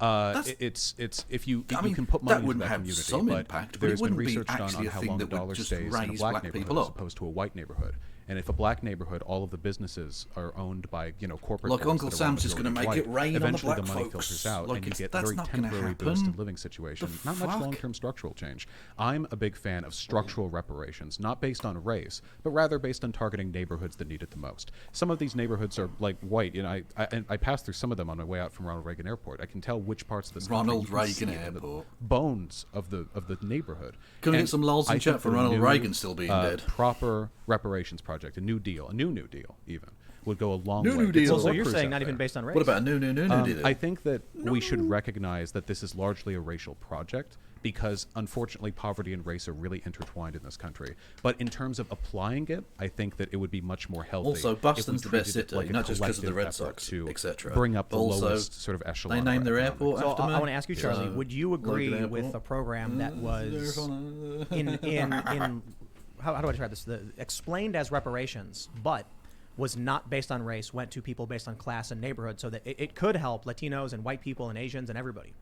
It's if you I mean, can put that money into wouldn't that have community, some but impact, but there's it been wouldn't be research done actually on a how thing long that the would dollar just stays in a raise black black neighborhood people as up. opposed to a white neighborhood. And if a black neighborhood, all of the businesses are owned by corporate. Like parents Uncle that are Sam's just majority gonna make it white, rain on the eventually black the money folks. filters out, Like, and you it's- get that's very not gonna temporary happen. boost in living situation. The Not much fuck? long-term structural change. I'm a big fan of structural reparations, not based on race, but rather based on targeting neighborhoods that need it the most. Some of these neighborhoods are like white. I passed through some of them on my way out from Ronald Reagan Airport. I can tell which parts of this country Ronald you can Reagan see it in the Airport. bones of the neighborhood. Can we And get some lols in I chat think for that a Ronald new, Reagan still being dead? Proper reparations project, a new deal even, would go a long New way. New Get Deal. some Well, so work you're crews saying out not even there. based on race. What about no deal? I think that we should recognize that this is largely a racial project because, unfortunately, poverty and race are really intertwined in this country. But in terms of applying it, I think that it would be much more healthy. Also, if we Boston's the best treated it city, like a not just because of the collective Red effort Sox, to etc. bring up the Also, lowest sort of echelon. they of named our their economic airport So after I me. want to ask you, Charlie, So, would you agree Logan with Airport. a program that was in how do I describe this? Explained as reparations, but was not based on race, went to people based on class and neighborhood, so that it could help Latinos and white people and Asians and everybody.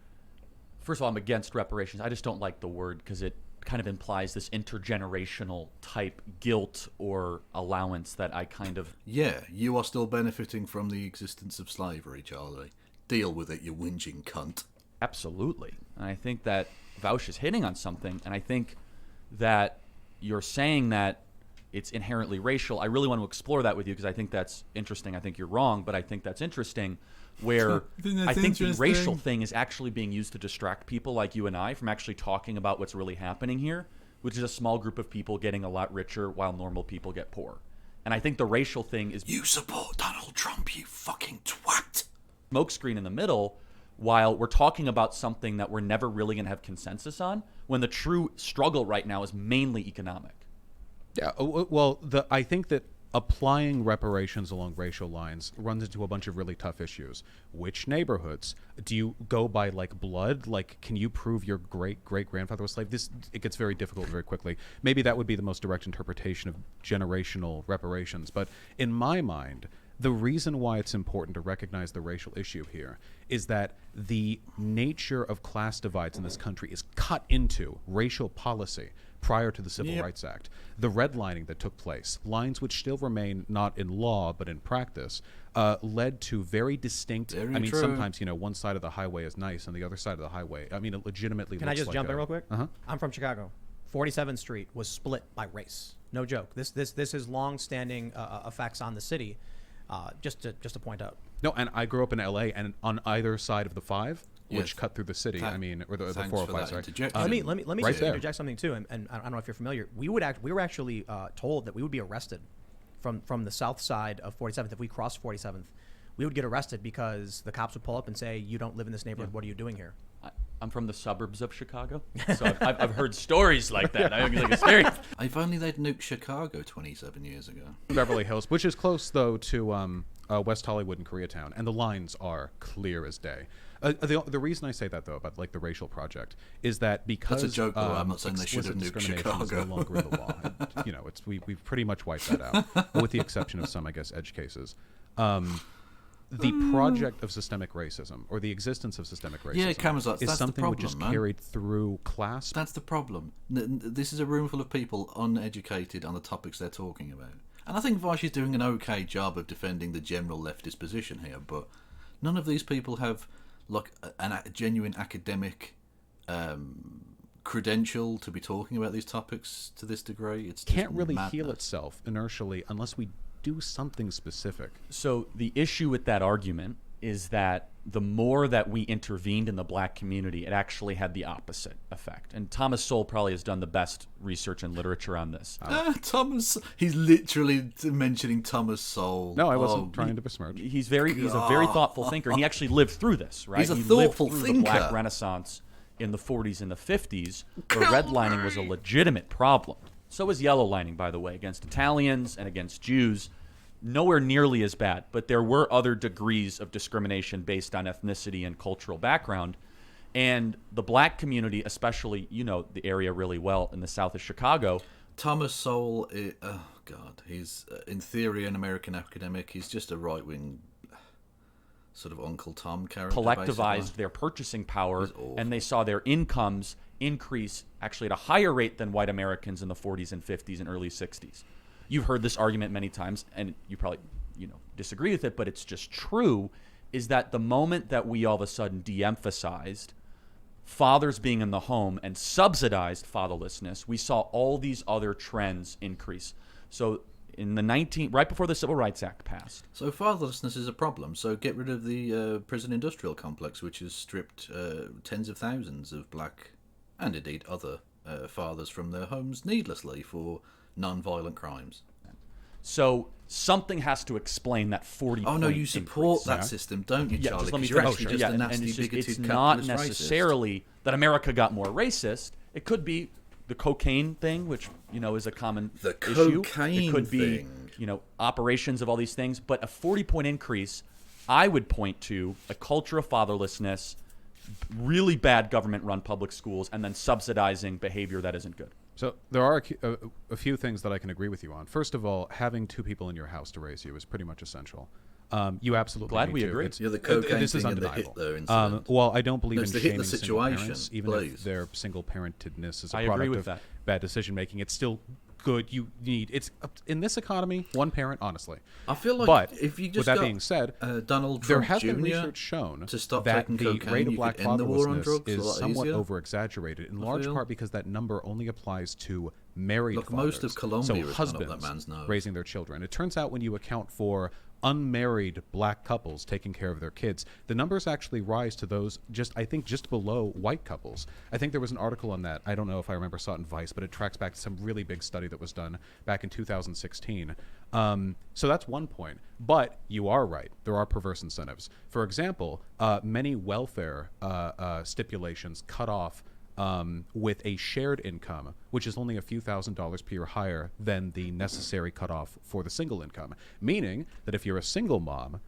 First of all, I'm against reparations. I just don't like the word because it kind of implies this intergenerational type guilt or allowance that I kind of... Yeah, you are still benefiting from the existence of slavery, Charlie. Deal with it, you whinging cunt. Absolutely. And I think that Vaush is hitting on something, and I think that you're saying that it's inherently racial. I really want to explore that with you because I think that's interesting. I think you're wrong, but I think that's interesting where I think the racial thing is actually being used to distract people like you and I from actually talking about what's really happening here, which is a small group of people getting a lot richer while normal people get poor. And I think the racial thing is... You support Donald Trump, you fucking twat! Smokescreen in the middle while we're talking about something that we're never really going to have consensus on when the true struggle right now is mainly economic. Yeah, well, I think that applying reparations along racial lines runs into a bunch of really tough issues. Which neighborhoods? Do you go by like blood? Like, can you prove your great-great-grandfather was a slave? It gets very difficult very quickly. Maybe that would be the most direct interpretation of generational reparations. But in my mind, the reason why it's important to recognize the racial issue here is that the nature of class divides in this country is cut into racial policy prior to the Civil Rights Act. The redlining that took place, lines which still remain not in law but in practice, led to very distinct... Very I mean, true. sometimes, one side of the highway is nice and the other side of the highway, I mean, it legitimately Can I looks just like jump in real quick? Uh-huh. I'm from Chicago. 47th Street was split by race. No joke. This is long-standing effects on the city. Just to point out. No, and I grew up in L.A. and on either side of the 5, Yes. which cut through the city, or the Thanks 405, for that sorry. interjection. Let me right just there. interject something too, and I don't know if you're familiar. We were actually told that we would be arrested from the south side of 47th if we crossed 47th. We would get arrested because the cops would pull up and say, "You don't live in this neighborhood. What are you doing here?" I'm from the suburbs of Chicago, so I've heard stories like that. I like experience. If only they'd nuked Chicago 27 years ago. Beverly Hills, which is close though to West Hollywood and Koreatown, and the lines are clear as day. The reason I say that though about like the racial project is that because That's a joke, though. I'm not saying they should have explicit nuked discrimination is Chicago. no longer in the law. And, we've pretty much wiped that out, with the exception of some, I guess, edge cases. The project of systemic racism, or the existence of systemic racism, Kamazats, is that's the something which is problem, man. carried through class. That's the problem. This is a room full of people uneducated on the topics they're talking about. And I think Vaush is doing an okay job of defending the general leftist position here, but none of these people have like a genuine academic credential to be talking about these topics to this degree. It's just Can't really madness. heal itself inertially unless we do something specific. So the issue with that argument is that the more that we intervened in the black community, it actually had the opposite effect. And Thomas Sowell probably has done the best research and literature on this. Thomas, he's literally mentioning Thomas Sowell. No, I wasn't trying to besmirch. He's a very thoughtful thinker. And he actually lived through this, right? He's a he thoughtful lived through the Black thinker. Renaissance in the 40s and the 50s, where redlining was a legitimate problem. So was yellow lining, by the way, against Italians and against Jews. Nowhere nearly as bad, but there were other degrees of discrimination based on ethnicity and cultural background. And the black community, especially, the area really well in the south of Chicago. Thomas Sowell, God, he's in theory an American academic. He's just a right-wing sort of Uncle Tom character. Collectivized basically. their purchasing power, He's awful. and they saw their incomes increase actually at a higher rate than white Americans in the 40s and 50s and early 60s. You've heard this argument many times, and you probably disagree with it, but it's just true, is that the moment that we all of a sudden de-emphasized fathers being in the home and subsidized fatherlessness, we saw all these other trends increase. So in the right before the Civil Rights Act passed. So fatherlessness is a problem. So get rid of the prison industrial complex, which has stripped tens of thousands of black and indeed other fathers from their homes needlessly for non-violent crimes. So something has to explain that 40. Oh no, you support increase. that system, don't you, Yeah, Charlie? just let me 'Cause you're finish. actually just Yeah, a and nasty, it's just- bigoted it's not capitalist racist. necessarily that America got more racist. It could be the cocaine thing, which is a common The issue. cocaine It could be thing. operations of all these things. But a 40-point increase, I would point to a culture of fatherlessness, really bad government-run public schools, and then subsidizing behavior that isn't good. So there are a few things that I can agree with you on. First of all, having two people in your house to raise you is pretty much essential. You absolutely Glad need we to. agree. It's, You're the cocaine this is thing and the undeniable. Hitler incident. Well, I don't believe No, in it's the shaming Hitler single situation, parents, even please. if their single parentedness is a I agree product with of that. bad decision making. It's still good. You need in this economy, one parent, honestly. I feel like But if you just with that got being said, Donald there Trump has Jr. been research shown to stop that taking the cocaine, rate of you black could end the war on fatherlessness drugs a is lot somewhat easier. over-exaggerated, in I large feel. part because that number only applies to married Look, fathers. most of Colombia so has gone up husbands that man's nose. raising their children. It turns out when you account for unmarried black couples taking care of their kids, the numbers actually rise to those just below white couples. I think there was an article on that. I don't know if I remember saw it in Vice, but it tracks back to some really big study that was done back in 2016. So that's one point. But you are right. There are perverse incentives. For example, many welfare stipulations cut off with a shared income, which is only a few $1,000s per year higher than the necessary cutoff for the single income. Meaning that if you're a single mom,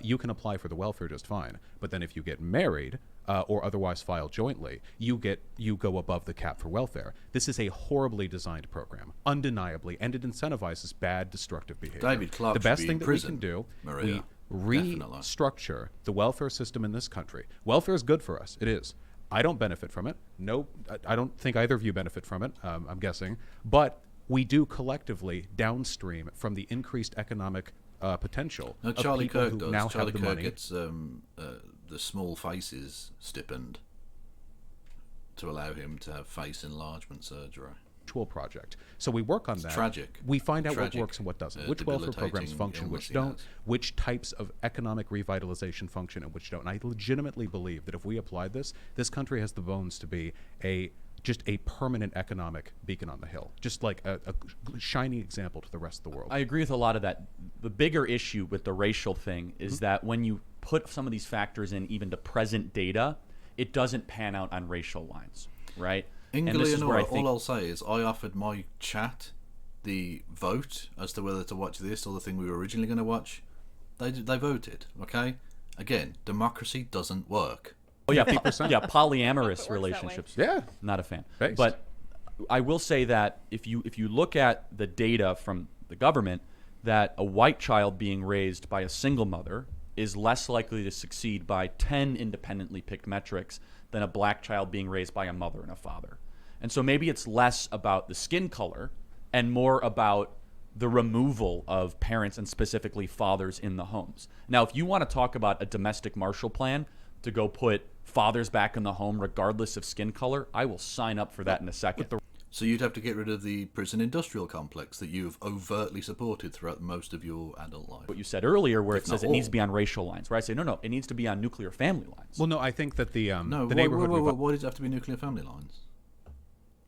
you can apply for the welfare just fine. But then if you get married or otherwise file jointly, you go above the cap for welfare. This is a horribly designed program, undeniably, and it incentivizes bad, destructive behavior. David Clark the should best be thing in that prison, we can do, Maria. we Definitely. restructure the welfare system in this country. Welfare is good for us. It is. I don't benefit from it. No, I don't think either of you benefit from it, I'm guessing. But we do collectively downstream from the increased economic potential No, of Charlie people Kirk who does. now Charlie have the Kirk money. gets the small faces stipend to allow him to have face enlargement surgery. Project. So we work on that. Tragic. We find out Tragic, what works and what doesn't. Which welfare programs debilitating function, illness which he don't. has. Which types of economic revitalization function and which don't. And I legitimately believe that if we applied this country has the bones to be just a permanent economic beacon on the hill, just like a shining example to the rest of the world. I agree with a lot of that. The bigger issue with the racial thing is that when you put some of these factors in even to present data, it doesn't pan out on racial lines, right? In And this is where I Leonora, think all I'll say is I offered my chat the vote as to whether to watch this or the thing we were originally going to watch. They voted, okay? Again, democracy doesn't work. Oh yeah, 50%. yeah, Hope polyamorous it works that way. relationships. Yeah. Not a fan. Based. But I will say that if you look at the data from the government, that a white child being raised by a single mother is less likely to succeed by 10 independently picked metrics than a black child being raised by a mother and a father. And so maybe it's less about the skin color and more about the removal of parents and specifically fathers in the homes. Now, if you want to talk about a domestic Marshall Plan to go put fathers back in the home regardless of skin color, I will sign up for that in a second. So you'd have to get rid of the prison industrial complex that you've overtly supported throughout most of your adult life. What you said earlier where it If not says it needs all. to be on racial lines, where I say, no, it needs to be on nuclear family lines. Well, no, I think that the No, neighborhood. why does it have to be nuclear family lines?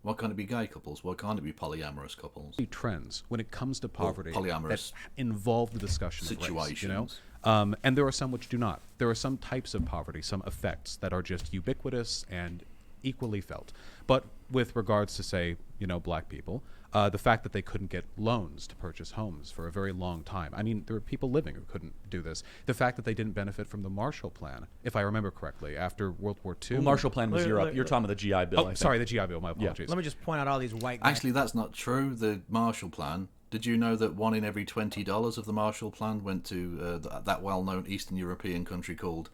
Why can't it be gay couples? Why can't it be polyamorous couples? Trends when it comes to poverty polyamorous that involve the discussion of race, you know? situations. And there are some which do not. There are some types of poverty, some effects that are just ubiquitous and equally felt. But with regards to, say, black people. The fact that they couldn't get loans to purchase homes for a very long time. I mean, there were people living who couldn't do this. The fact that they didn't benefit from the Marshall Plan, if I remember correctly, after World War II. Well, Marshall Plan was Europe. You're talking about the GI Bill. Oh, sorry, the GI Bill. My apologies. Let me just point out all these white guys. Actually, that's not true. The Marshall Plan. Did you know that 1 in every $20 of the Marshall Plan went to that well-known Eastern European country called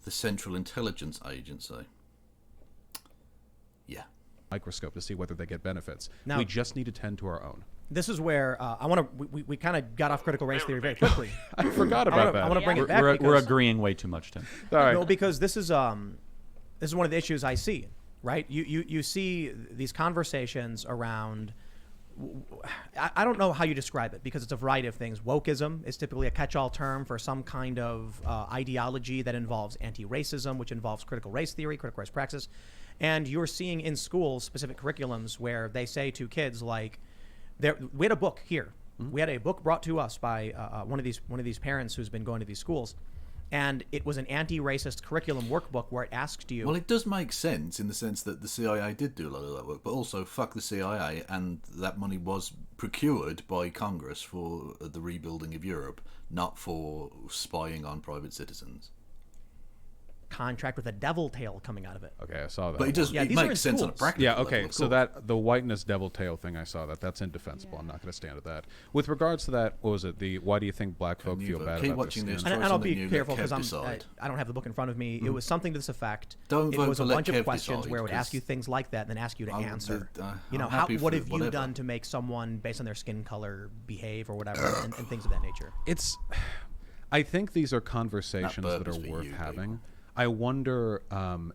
the Central Intelligence Agency? Yeah. Microscope to see whether they get benefits. Now, we just need to tend to our own. This is where I want to. We kind of got off critical race theory very quickly. I forgot about that. I want to bring it back. We're because- agreeing way too much, Tim. All right. No, because this is one of the issues I see. Right, you see these conversations around. I don't know how you describe it because it's a variety of things. Wokeism is typically a catch-all term for some kind of ideology that involves anti-racism, which involves critical race theory, critical race praxis. And you're seeing in schools specific curriculums where they say to kids like, we had a book here. Mm-hmm. We had a book brought to us by one of these parents who's been going to these schools. And it was an anti-racist curriculum workbook where it asked you... Well, it does make sense in the sense that the CIA did do a lot of that work, but also fuck the CIA, and that money was procured by Congress for the rebuilding of Europe, not for spying on private citizens. Contract with a devil tail coming out of it. Okay, I saw that. But it does. Yeah, it these are in makes sense on a schools. practical Yeah, level, okay, of so course. that the whiteness devil tail thing, I saw that. That's indefensible. Yeah. I'm not going to stand at that. With regards to that, what was it? Why do you think black folk feel bad keep about watching their this. skin? And Try I'll something be new, careful let Kev because decide. I don't have the book in front of me. It was something to this effect. Don't it vote was for a let bunch of Kev questions decide, where it would ask you 'cause things like that and then ask you to answer. I'm What happy have for you whatever. done to make someone based on their skin color behave or whatever and things of that nature. I think these are conversations that burp is are for worth you, having. people. I wonder,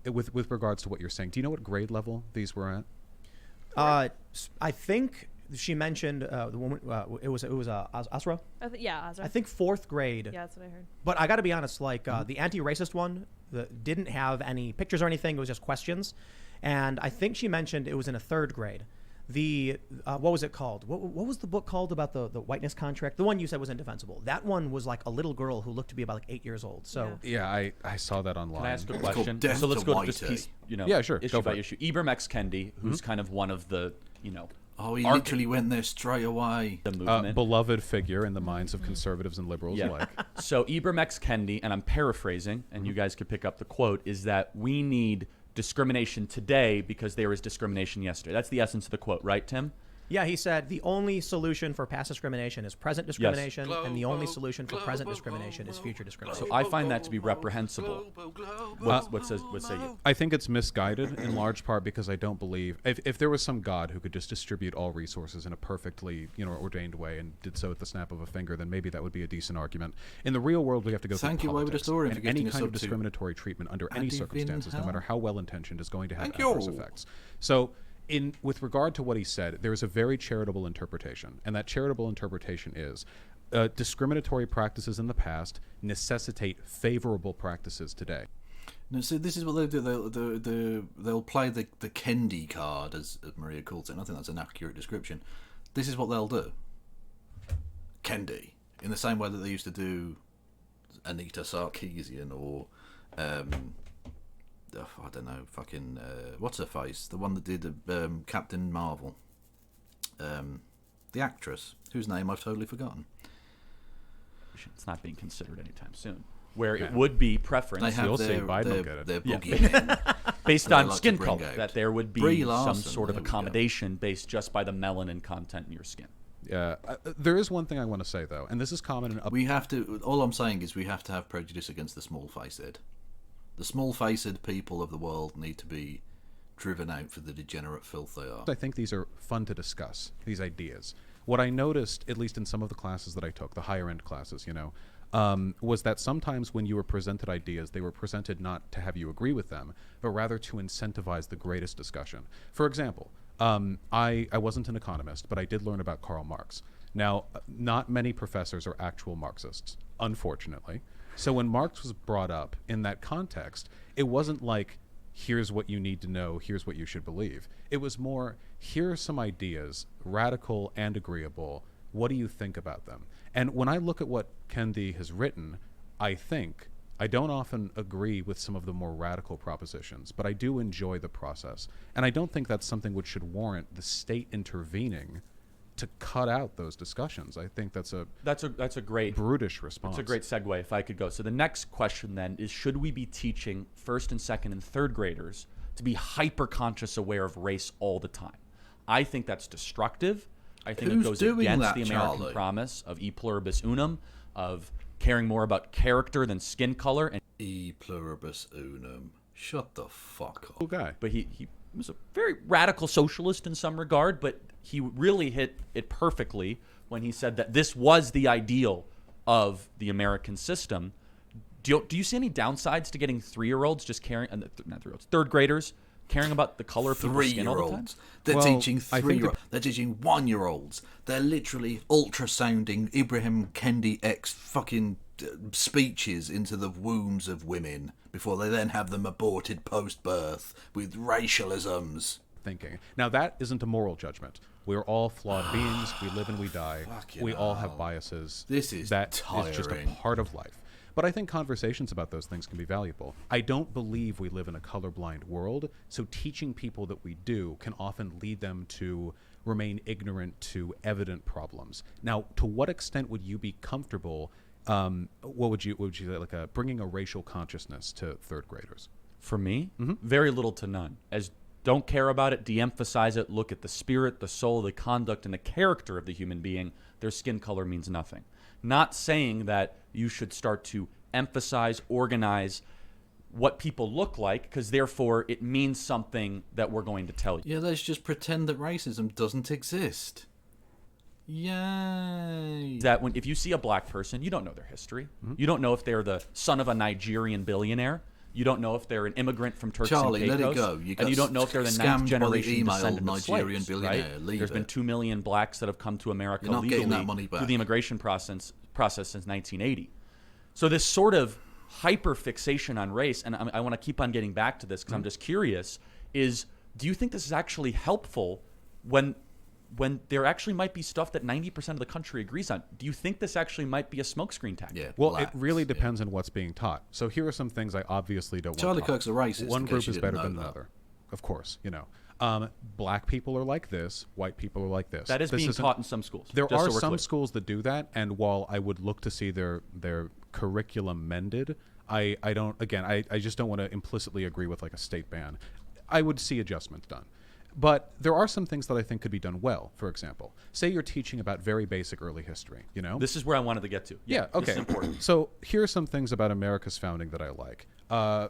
with regards to what you're saying, do you know what grade level these were at? I think she mentioned the woman. It was Asra. Yeah, Azra. I think 4th grade. Yeah, that's what I heard. But I got to be honest, like the anti-racist one didn't have any pictures or anything. It was just questions, and I think she mentioned it was in a 3rd grade. The what was it called? What was the book called about the whiteness contract? The one you said was indefensible. That one was like a little girl who looked to be about like 8 years old. So Yeah, I saw that online. Can I ask a called question? Death So let's to go to this Whitey. piece, Yeah, sure, go issue for by it. issue. Ibram X. Kendi, who's kind of one of the, Oh, he Arc- literally went there straight away. the movement. Beloved figure in the minds of conservatives and liberals Yeah. alike. So Ibram X. Kendi, and I'm paraphrasing, and you guys could pick up the quote, is that we need discrimination today because there was discrimination yesterday. That's the essence of the quote, right, Tim? yeah, he said the only solution for past discrimination is present discrimination, and the only solution for present discrimination is future discrimination. So I find that to be reprehensible. What say you? I think it's misguided in large part because I don't believe if there was some god who could just distribute all resources in a perfectly ordained way and did so at the snap of a finger, then maybe that would be a decent argument. In the real world, we have to go Thank through you, Wayward politics, Historian, for and any getting us kind of up to discriminatory treatment under any Adivin circumstances, no hell. matter how well intentioned, is going to have Thank adverse you. effects. So. With regard to what he said, there is a very charitable interpretation, and that charitable interpretation is discriminatory practices in the past necessitate favorable practices today. No, so this is what they'll do. They'll play the Kendi card, as Maria calls it, and I think that's an accurate description. This is what they'll do. Kendi, in the same way that they used to do Anita Sarkeesian or... I don't know, fucking what's her face? The one that did Captain Marvel. The actress whose name I've totally forgotten. It's not being considered anytime soon. Where it would be preference They have You'll see, their, Biden will their, get it. their Yeah. boogeymen. based They on like to skin bring color, out. that there would be Brie some Larson, sort of there we go. accommodation based just by the melanin content in your skin. Yeah, there is one thing I want to say though, and this is common in We have to. All I'm saying is we have to have prejudice against the small-faced. The small-faced people of the world need to be driven out for the degenerate filth they are. I think these are fun to discuss, these ideas. What I noticed, at least in some of the classes that I took, the higher end classes, was that sometimes when you were presented ideas, they were presented not to have you agree with them, but rather to incentivize the greatest discussion. For example, I wasn't an economist, but I did learn about Karl Marx. Now, not many professors are actual Marxists, unfortunately. So when Marx was brought up in that context, it wasn't like, here's what you need to know, here's what you should believe. It was more, here are some ideas, radical and agreeable. What do you think about them? And when I look at what Kendi has written, I think I don't often agree with some of the more radical propositions, but I do enjoy the process. And I don't think that's something which should warrant the state intervening to cut out those discussions. I think that's a great brutish response. That's a great segue, if I could go. So the next question then is, should we be teaching first and second and third graders to be hyper-conscious aware of race all the time? I think that's destructive. I think it goes against the American promise of e pluribus unum, of caring more about character than skin color. And e pluribus unum. Shut the fuck up. Cool guy. But he was a very radical socialist in some regard, but he really hit it perfectly when he said that this was the ideal of the American system. Do you see any downsides to getting 3-year-olds just caring, not 3-year-olds, third graders caring about the color of people's skin all the time? They're teaching 3-year-olds. They're teaching 1-year-olds. They're literally ultrasounding Ibrahim Kendi X fucking speeches into the wombs of women before they then have them aborted post-birth with racialisms. Thinking. Now, that isn't a moral judgment. We're all flawed beings. We live and we die. We all have biases. This is tiring. Is just a part of life. But I think conversations about those things can be valuable. I don't believe we live in a colorblind world, so teaching people that we do can often lead them to remain ignorant to evident problems. Now, to what extent would you be comfortable, what would you say, like bringing a racial consciousness to third graders? For me, very little to none. As don't care about it, de-emphasize it, look at the spirit, the soul, the conduct, and the character of the human being. Their skin color means nothing. Not saying that you should start to emphasize, organize what people look like, because therefore it means something that we're going to tell you. Yeah, let's just pretend that racism doesn't exist. Yay. That if you see a black person, you don't know their history. You don't know if they're the son of a Nigerian billionaire. You don't know if they're an immigrant from Turks and Caicos. Let it go. And you don't know if they're the ninth generation descendant of Nigerian slaves, billionaire. right? There's been 2 million blacks that have come to America You're not legally getting that money back. through the immigration process since 1980. So this sort of hyper fixation on race, and I want to keep on getting back to this because I'm just curious, is do you think this is actually helpful when there actually might be stuff that 90% of the country agrees on? Do you think this actually might be a smokescreen tactic? Yeah, well, it really depends on what's being taught. So here are some things I obviously don't Charlie want taught. Kirk's a racist. One group is better than another. Of course, black people are like this, white people are like this. That is being taught in some schools. There are some schools that do that, and while I would look to see their curriculum mended, I just don't want to implicitly agree with like a state ban. I would see adjustments done. But there are some things that I think could be done well. For example, say you're teaching about very basic early history, This is where I wanted to get to. Yeah, okay. This is important. So here are some things about America's founding that I like.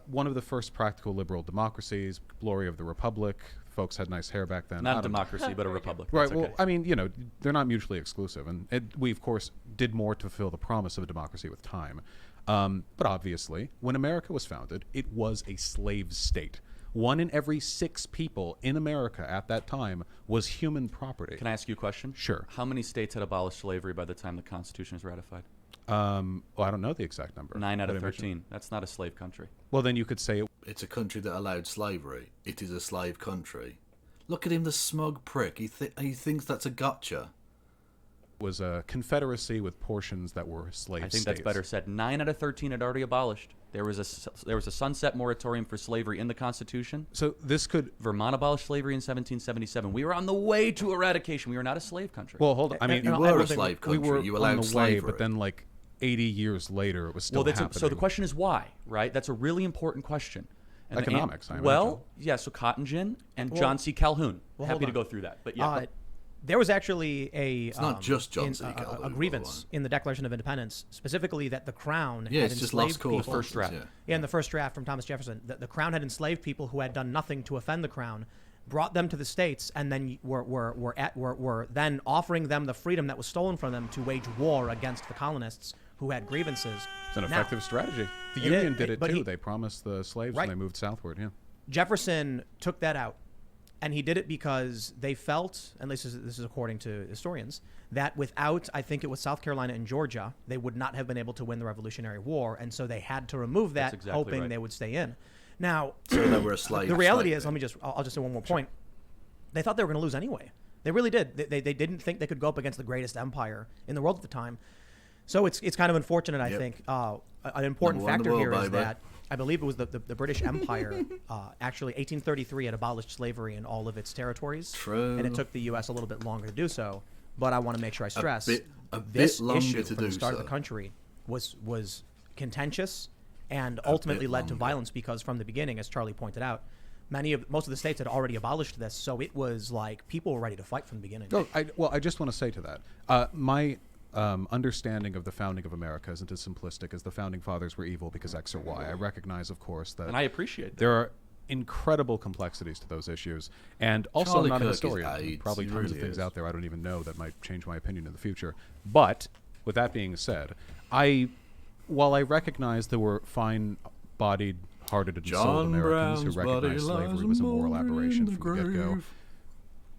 One of the first practical liberal democracies, glory of the republic. Folks had nice hair back then. Not a democracy, but a republic. Right, That's well, okay. I mean, they're not mutually exclusive. And we, of course, did more to fulfill the promise of a democracy with time. But obviously, when America was founded, it was a slave state. 1 in every 6 people in America at that time was human property. Can I ask you a question? Sure. How many states had abolished slavery by the time the Constitution was ratified? Well, I don't know the exact number. 9 out of 13. That's not a slave country. Well, then you could say it's a country that allowed slavery. It is a slave country. Look at him, the smug prick. He thinks that's a gotcha. Was a confederacy with portions that were slave I think states. that's better said. 9 out of 13 had already abolished. There was a sunset moratorium for slavery in the Constitution. So this could... Vermont abolished slavery in 1777. We were on the way to eradication. We were not a slave country. Well, hold on. I mean, you were a slave country. We were you allowed on the slavery. way, but then like 80 years later, it was still happening. So the question is why, right? That's a really important question. And Economics, I imagine. Well, yeah, so Cotton Gin and John C. Calhoun. Well, Happy hold to on. go through that. But yeah. There was actually It's not just John C. a Calhoun, grievance in the Declaration of Independence, specifically that the Crown Yeah, had it's just enslaved lost cause. people. First draft. Yeah, in the first draft from Thomas Jefferson, the Crown had enslaved people who had done nothing to offend the Crown, brought them to the states, and then were then offering them the freedom that was stolen from them to wage war against the colonists who had grievances. It's an effective strategy. The It Union is, did it but too. They promised the slaves when they moved southward. Yeah. Jefferson took that out, and he did it because they felt, and this is according to historians, that without, I think it was South Carolina and Georgia, they would not have been able to win the Revolutionary War, and so they had to remove that, That's exactly hoping right. they would stay in. Now, So they were a slave. the reality slave is, thing. I'll just say one more point. They thought they were going to lose anyway. They really did. They didn't think they could go up against the greatest empire in the world at the time. So it's kind of unfortunate, I Yep. think. An important Number one in the factor here world, is baby. that I believe it was the British Empire, actually 1833 had abolished slavery in all of its territories. True. And it took the U.S. a little bit longer to do so. But I want to make sure I stress bit this longer issue to from the do start so. of the country was contentious and ultimately bit led to longer. violence because from the beginning, as Charlie pointed out, most of the states had already abolished this. So it was like people were ready to fight from the beginning. No, I just want to say to that, my understanding of the founding of America isn't as simplistic as the founding fathers were evil because X or Y. I recognize, of course, that And I appreciate that. there are incredible complexities to those issues. And also, Charlie I'm not a Kirk is historian. AIDS. Probably He tons really of things is. out there I don't even know that might change my opinion in the future. But with that being said, while I recognize there were fine-bodied, hearted, and souled John Americans who Brown's body recognized lies slavery was a moral mouldering in aberration the from the get-go, grave.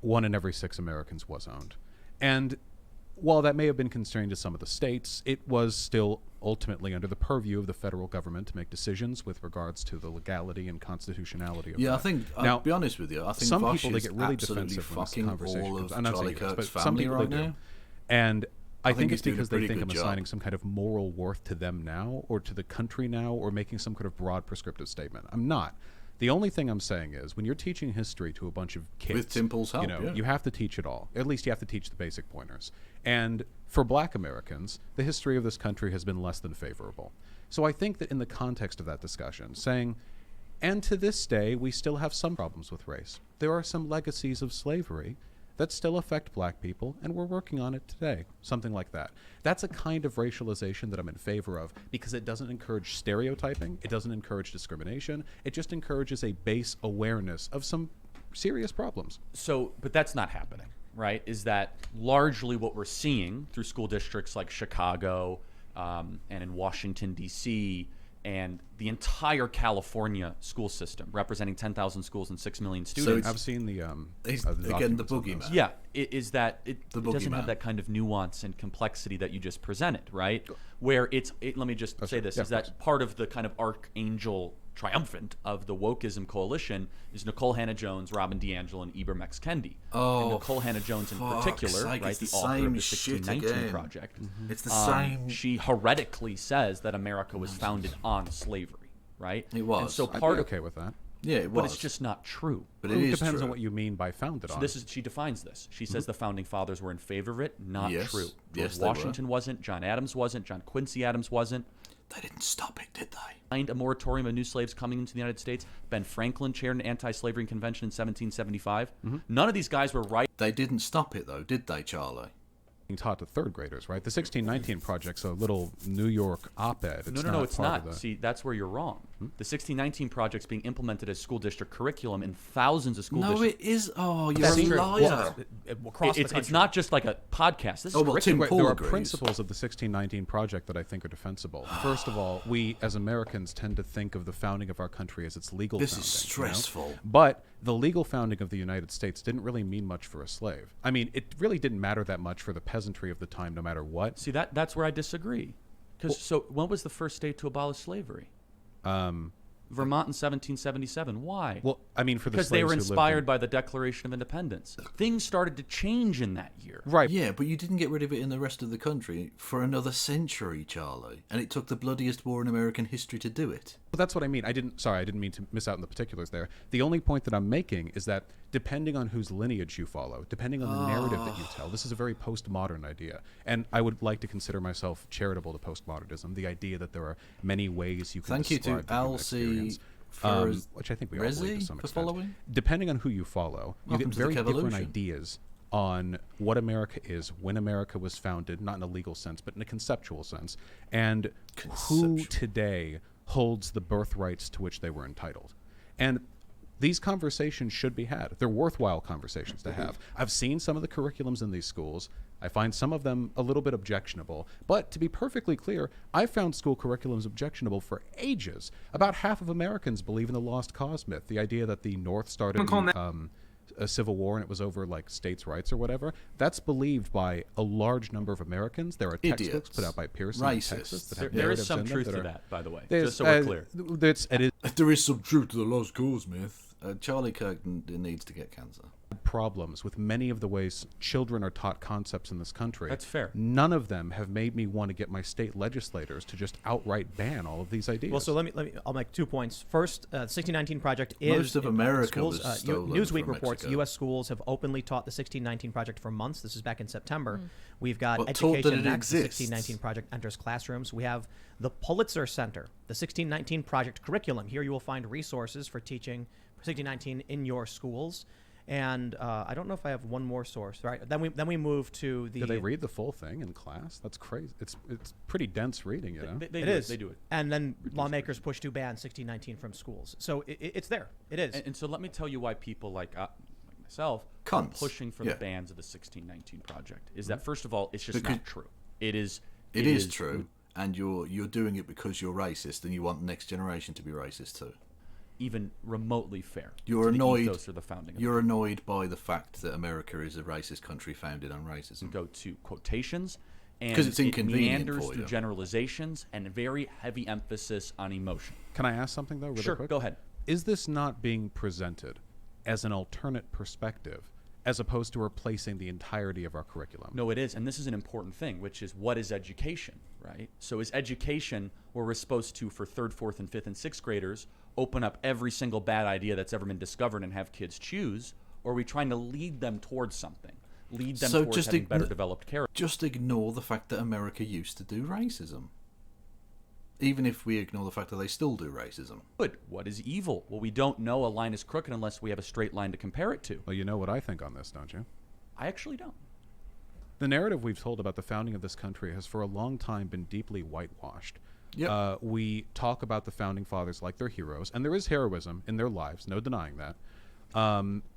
1 in every 6 Americans was owned. And while that may have been constrained to some of the states, it was still ultimately under the purview of the federal government to make decisions with regards to the legality and constitutionality of Yeah, that. I think, Now, I'll be honest with you, I think some Vaush people, they is get really absolutely defensive when this fucking conversation all comes. of I'm not Charlie saying yes, Kirk's but some family people right they do. now. And I think think he's it's doing a because they pretty think I'm good assigning job. some kind of moral worth to them now or to the country now or making some kind of broad prescriptive statement. I'm not. The only thing I'm saying is when you're teaching history to a bunch of kids, With Timple's help, yeah. you have to teach it all. At least you have to teach the basic pointers. And for black Americans, the history of this country has been less than favorable. So I think that in the context of that discussion, saying, and to this day, we still have some problems with race. There are some legacies of slavery that still affect black people, and we're working on it today. Something like that. That's a kind of racialization that I'm in favor of because it doesn't encourage stereotyping, it doesn't encourage discrimination, it just encourages a base awareness of some serious problems. So, but that's not happening, right? Is that largely what we're seeing through school districts like Chicago and in Washington, D.C., and the entire California school system, representing 10,000 schools and 6 million students. I've seen the again, the documents on boogeyman. those. Yeah, is that it The doesn't boogeyman. have that kind of nuance and complexity that you just presented, right? Where let me just say this, Yeah, is of course. that part of the kind of archangel triumphant of the wokeism coalition is Nicole Hannah-Jones, Robin DiAngelo, and Ibram X. Kendi. Oh, and Nicole Hannah-Jones in fuck's particular, sake, right, it's the the author of same the shit 1619 again. Project. It's the same. She heretically says that America was founded on slavery, right? It was. And so I'd part be of okay with that. Yeah, it but was. it's just not true. But it It is depends true. on what you mean by founded on. This is she defines this. She says the founding fathers were in favor of it. Not Yes. true. Yes, George they were. Washington wasn't. John Adams wasn't. John Quincy Adams wasn't. They didn't stop it, did they? Signed a moratorium of new slaves coming into the United States. Ben Franklin chaired an anti-slavery convention in 1775. None of these guys were right. They didn't stop it, though, did they, Charlie? being taught to third graders, right? The 1619 Project's a little New York op-ed. No, it's part not. of the- See, that's where you're wrong. The 1619 project's being implemented as school district curriculum in thousands of school No, districts. it is. Oh, you're That's a true. liar. Well, across the It's country. not just like a podcast. This is Oh, well, Tim curriculum. Paul There are agrees. principles of the 1619 Project that I think are defensible. First of all, we as Americans tend to think of the founding of our country as its legal This founding. is you know? stressful. But the legal founding of the United States didn't really mean much for a slave. I mean, it really didn't matter that much for the peasantry of the time, no matter what. See, that's where I disagree. Because so when was the first state to abolish slavery? Vermont in 1777. Why? Well, I mean, for the Because they slaves were who lived inspired in- by the Declaration of Independence. Things started to change in that year. Right. Yeah, but you didn't get rid of it in the rest of the country for another century, Charlie. And it took the bloodiest war in American history to do it. Well, that's what I mean. I didn't mean to miss out on the particulars there. The only point that I'm making is that depending on whose lineage you follow, depending on the narrative that you tell, this is a very postmodern idea. And I would like to consider myself charitable to postmodernism, the idea that there are many ways you can Thank you to describe the human Elsie experience, for which I think we all believe Resi to some for extent. following. Depending on who you follow, you Welcome get to the very different Kevolution. ideas on what America is, when America was founded, not in a legal sense, but in a conceptual sense, and who today holds the birthrights to which they were entitled. And these conversations should be had. They're worthwhile conversations to have. I've seen some of the curriculums in these schools. I find some of them a little bit objectionable. But to be perfectly clear, I found school curriculums objectionable for ages. About half of Americans believe in the lost cause myth, the idea that the North started a civil war and it was over like states' rights or whatever. That's believed by a large number of Americans. There are textbooks Idiots. put out by Pearson and Texas Racists. that have There is narratives some in them truth that to are- that, by the way, There's- just so we're clear. It is There is some truth to the lost cause myth. Charlie Kirk needs to get cancer. problems with many of the ways children are taught concepts in this country. That's fair. None of them have made me want to get my state legislators to just outright ban all of these ideas. Well, so let me. I'll make 2 points. First, the 1619 Project is Most of in America schools. was stolen Newsweek from reports Mexico. U.S. schools have openly taught the 1619 Project for months. This is back in September. We've got But taught that education it next. The exists. 1619 Project enters classrooms. We have the Pulitzer Center, the 1619 Project curriculum. Here you will find resources for teaching 1619 in your schools. And I don't know if I have one more source. Right? Then we move to the. Do they read the full thing in class? That's crazy. It's pretty dense reading, you know. They It do is. They do it. And then lawmakers push to ban 1619 from schools. So it's there. It is. And so let me tell you why people like myself are Cunts. pushing for Yeah. the bans of the 1619 Project. Is that first of all, it's just Because- not true. It is. It is true, and you're doing it because you're racist, and you want the next generation to be racist too. Even remotely fair. You're to the annoyed. ethos or the founding. of You're annoyed by the fact that America is a racist country founded on racism. go to quotations and 'Cause it's it inconvenient meanders for through you. generalizations and a very heavy emphasis on emotion. Can I ask something though, really Sure, quick? go ahead. Is this not being presented as an alternate perspective, as opposed to replacing the entirety of our curriculum? No, it is, and this is an important thing, which is what is education, right? So is education where we're supposed to, for 3rd, 4th, and 5th, and 6th graders, open up every single bad idea that's ever been discovered and have kids choose, or are we trying to lead them towards something? Lead them So towards just having better developed character. Just ignore the fact that America used to do racism. Even if we ignore the fact that they still do racism. Good. What is evil? Well, we don't know a line is crooked unless we have a straight line to compare it to. Well, you know what I think on this, don't you? I actually don't. The narrative we've told about the founding of this country has for a long time been deeply whitewashed. Yep. We talk about the founding fathers like they're heroes, and there is heroism in their lives, no denying that.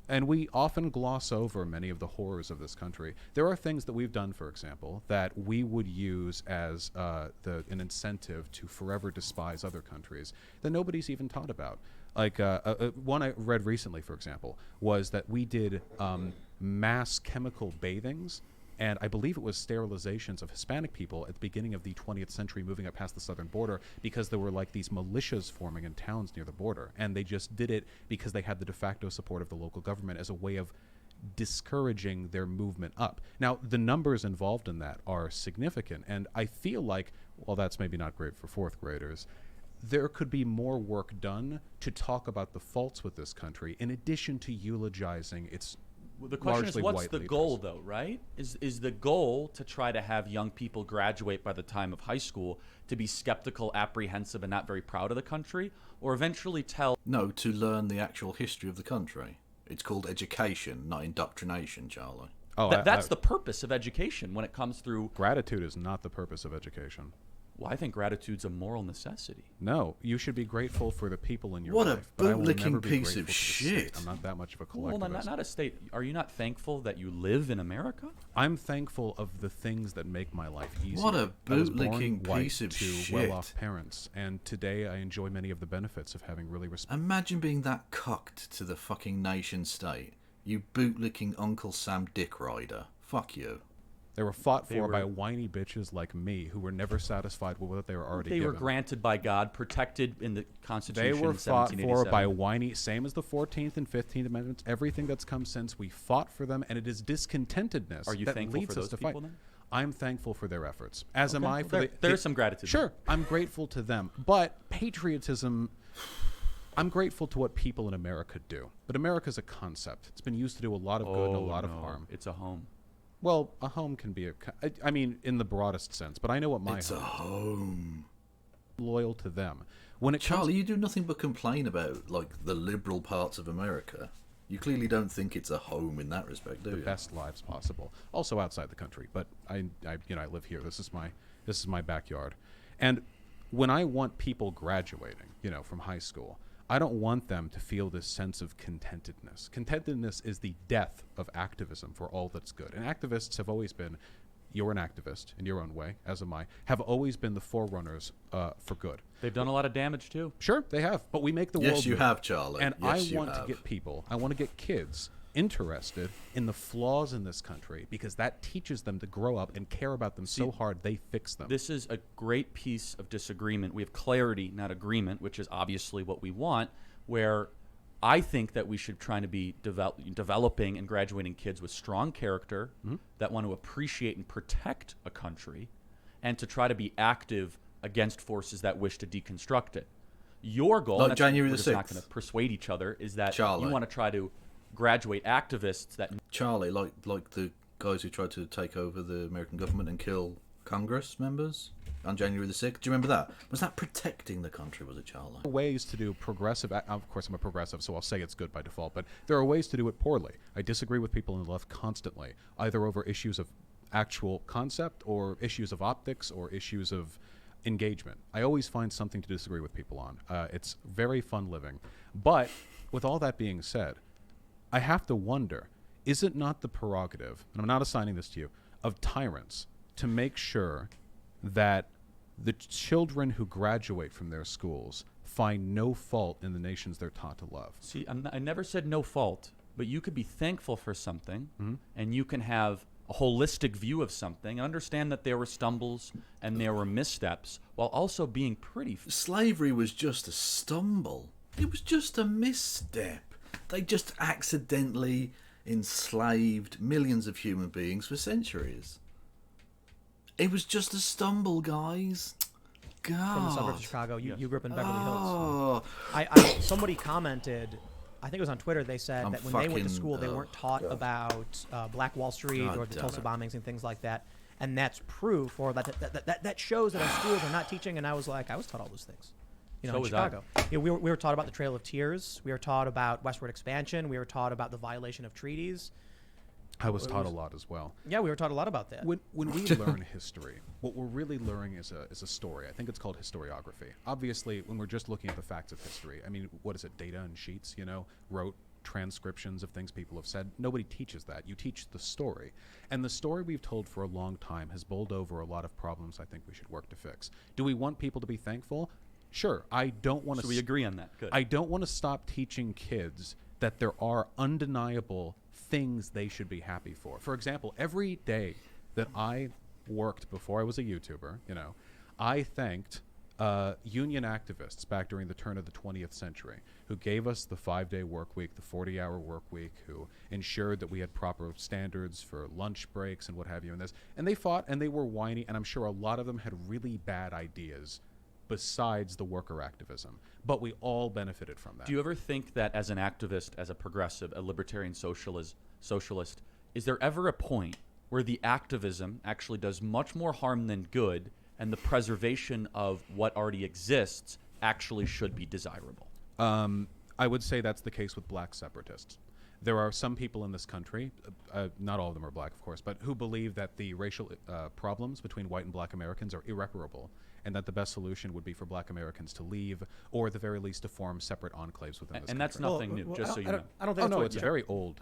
And we often gloss over many of the horrors of this country. There are things that we've done, for example, that we would use as an incentive to forever despise other countries that nobody's even taught about. Like one I read recently, for example, was that we did mass chemical bathings, and I believe it was sterilizations of Hispanic people at the beginning of the 20th century, moving up past the southern border, because there were like these militias forming in towns near the border, and they just did it because they had the de facto support of the local government as a way of discouraging their movement up. Now, the numbers involved in that are significant, and I feel like, well, that's maybe not great for 4th graders, there could be more work done to talk about the faults with this country, in addition to eulogizing its Well, the question is, largely what's white the leaders. goal, though, right? Is the goal to try to have young people graduate by the time of high school to be skeptical, apprehensive, and not very proud of the country, or eventually tell? No, to learn the actual history of the country. It's called education, not indoctrination, Charlie. Oh, That's the purpose of education when it comes through. gratitude is not the purpose of education. Well, I think gratitude's a moral necessity. No, you should be grateful for the people in your What a life. but I will bootlicking never be piece grateful of to the state. shit. I'm not that much of a Well, collectivist. not a state. Are you not thankful that you live in America? I'm thankful of the things that make my life easier. What a I was born bootlicking white piece of to shit. well-off parents, and today I enjoy many of the benefits of having really Imagine being that cucked to the fucking nation state. You bootlicking Uncle Sam Dick Rider. Fuck you. They were fought They for were- by whiny bitches like me who were never satisfied with what they were already They given. were granted by God, protected in the They Constitution. were in fought for 1787. by whiny, same as the 14th and 15th Amendments, everything that's come since. We fought for them, and it is discontentedness Are you that thankful leads for us those to people fight. then? I'm thankful for their efforts, as am Okay, I well, for there- there's some gratitude Sure, I'm grateful to them, but patriotism. I'm grateful to what people in America do, but America's a concept. It's been used to do a lot of good and a lot of harm. It's a home. Well, a home can be I mean, in the broadest sense, but I know what my It's a home home. is. Loyal to them. When it Charlie, comes, you do nothing but complain about, like, the liberal parts of America. You clearly don't think it's a home in that respect, do the you? best lives possible, also outside the country, but I live here. This is my backyard, and when I want people graduating, from high school, I don't want them to feel this sense of contentedness. Contentedness is the death of activism for all that's good. And activists have always been, you're an activist in your own way, as am I, have always been the forerunners for good. They've done a lot of damage too. Sure, they have, but we make the world Yes, you good. have, Charlie. And Yes, I you want to have. get people, I want to get kids interested in the flaws in this country, because that teaches them to grow up and care about them so hard they fix them. This is a great piece of disagreement. We have clarity, not agreement, which is obviously what we want, where I think that we should try to be developing and graduating kids with strong character that want to appreciate and protect a country, and to try to be active against forces that wish to deconstruct it. Your goal, Like and January we're the just not 6th. going to persuade each other, is that Charlie. you want to try to graduate activists that Charlie, like the guys who tried to take over the American government and kill Congress members on January the 6th. Do you remember that? Was that protecting the country, was it, Charlie? Ways to do progressive. Of course, I'm a progressive, so I'll say it's good by default. But there are ways to do it poorly. I disagree with people on the left constantly, either over issues of actual concept or issues of optics or issues of engagement. I always find something to disagree with people on. It's very fun living. But with all that being said, I have to wonder, is it not the prerogative, and I'm not assigning this to you, of tyrants to make sure that the children who graduate from their schools find no fault in the nations they're taught to love? See, I never said no fault, but you could be thankful for something, and you can have a holistic view of something and understand that there were stumbles and there were missteps, while also being pretty. Slavery was just a stumble. It was just a misstep. They just accidentally enslaved millions of human beings for centuries. It was just a stumble, guys. God. From the suburbs of Chicago. You grew up in Beverly Hills. Oh, Somebody commented, I think it was on Twitter, they said that when they went to school, they weren't taught about Black Wall Street God or the damn Tulsa it. bombings and things like that. And that's proof, or that shows that our schools are not teaching. And I was like, I was taught all those things. You know, So in was I. Chicago. We were taught about the Trail of Tears. We were taught about westward expansion. We were taught about the violation of treaties. I was taught a lot as well. Yeah, we were taught a lot about that. When we learn history, what we're really learning is a story. I think it's called historiography. Obviously, when we're just looking at the facts of history, I mean, what is it, data and sheets, wrote transcriptions of things people have said. Nobody teaches that. You teach the story. And the story we've told for a long time has bowled over a lot of problems I think we should work to fix. Do we want people to be thankful? Sure. I don't want to... So we agree on that. Good. I don't want to stop teaching kids that there are undeniable things they should be happy for. For example, every day that I worked before I was a YouTuber, I thanked union activists back during the turn of the 20th century who gave us the 5-day work week, the 40-hour work week, who ensured that we had proper standards for lunch breaks and what have you in this. And they fought and they were whiny, and I'm sure a lot of them had really bad ideas besides the worker activism. But we all benefited from that. Do you ever think that as an activist, as a progressive, a libertarian socialist, is there ever a point where the activism actually does much more harm than good, and the preservation of what already exists actually should be desirable? I would say that's the case with black separatists. There are some people in this country, not all of them are black, of course, but who believe that the racial problems between white and black Americans are irreparable, and that the best solution would be for black Americans to leave, or at the very least to form separate enclaves within this And that's country. nothing new, just so you know. I don't think Oh, that's no, what it's very old.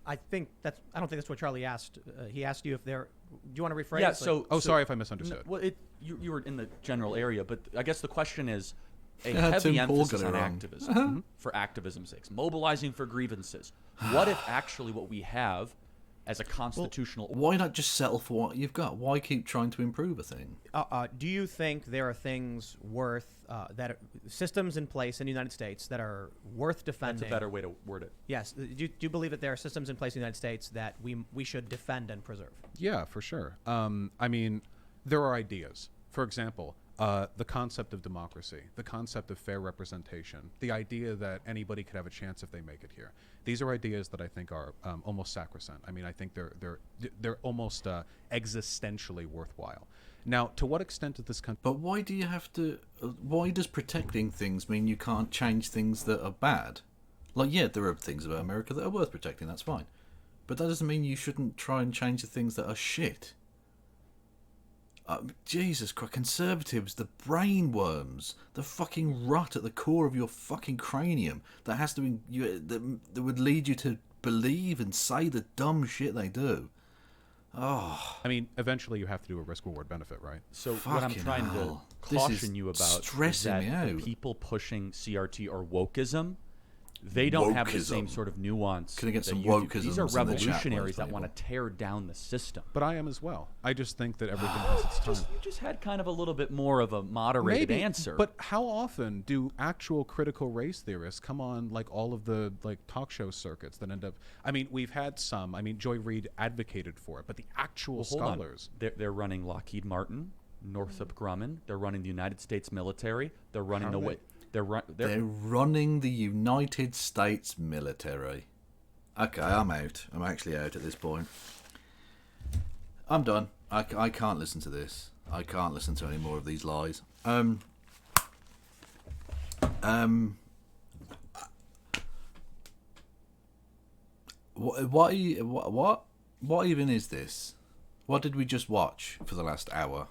I think that's. I don't think that's what Charlie asked. He asked you if there. Do you want to rephrase? Yeah, Like- so... Oh, so- sorry if I misunderstood. Well, you were in the general area, but I guess the question is a Yeah, heavy Tim Paul emphasis got it on wrong. activism for activism's sakes, mobilizing for grievances. What if actually what we have as a constitutional... why not just settle for what you've got? Why keep trying to improve a thing? do you think there are things worth systems in place in the United States that are worth defending? That's a better way to word it. Yes. Do you believe that there are systems in place in the United States that we should defend and preserve? Yeah, for sure. I mean, there are ideas. For example, the concept of democracy, the concept of fair representation, the idea that anybody could have a chance if they make it here. These are ideas that I think are almost sacrosanct. I mean, I think they're almost existentially worthwhile. Now, to what extent does this country... But why do you have to... why does protecting things mean you can't change things that are bad? Like, yeah, there are things about America that are worth protecting, that's fine. But that doesn't mean you shouldn't try and change the things that are shit. Jesus Christ, conservatives, the brain worms, the fucking rot at the core of your fucking cranium that has to be... that would lead you to believe and say the dumb shit they do. Oh, I mean, eventually you have to do a risk-reward benefit, right? So what I'm Fucking trying hell. to This is caution you about is stressing that me the out. people pushing CRT or wokeism They don't have the same wokeism. sort of nuance. Can I get that some you do. wokeisms These are in the chat, revolutionaries please, that want to people? tear down the system. But I am as well. I just think that everything has its time. You just had kind of a little bit more of a moderated Maybe, answer. but how often do actual critical race theorists come on like all of the like talk show circuits that end up? I mean, we've had some. I mean, Joy Reid advocated for it, but the actual Well, hold on. scholars. They're running Lockheed Martin, Northrop Grumman. They're running the United States military. They're running How are away. They're running the United States military. Okay, I'm out. I'm actually out at this point. I'm done. I can't listen to this. I can't listen to any more of these lies. What even is this? What did we just watch for the last hour?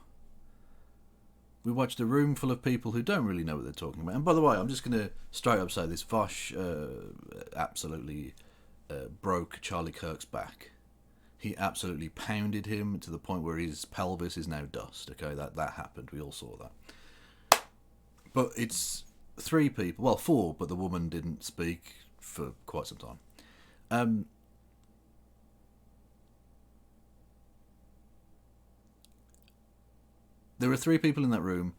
We watched a room full of people who don't really know what they're talking about. And by the way, I'm just going to straight up say this. Vaush absolutely broke Charlie Kirk's back. He absolutely pounded him to the point where his pelvis is now dust. Okay, that happened. We all saw that. But it's 3 people. Well, 4, but the woman didn't speak for quite some time. There are 3 people in that room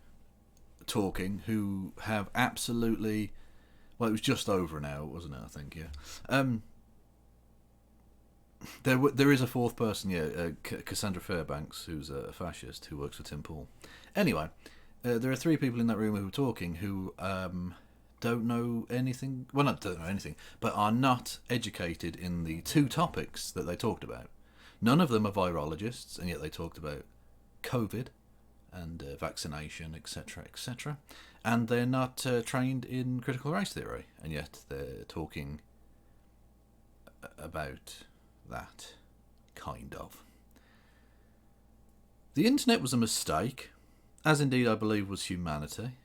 talking who have absolutely... Well, it was just over an hour, wasn't it, I think, yeah. There is a 4th person, yeah, Cassandra Fairbanks, who's a fascist who works for Tim Pool. Anyway, there are 3 people in that room who are talking who don't know anything... Well, not don't know anything, but are not educated in the 2 topics that they talked about. None of them are virologists, and yet they talked about COVID and vaccination, etc., etc. And they're not trained in critical race theory, and yet they're talking about that, kind of. The internet was a mistake, as indeed I believe was humanity.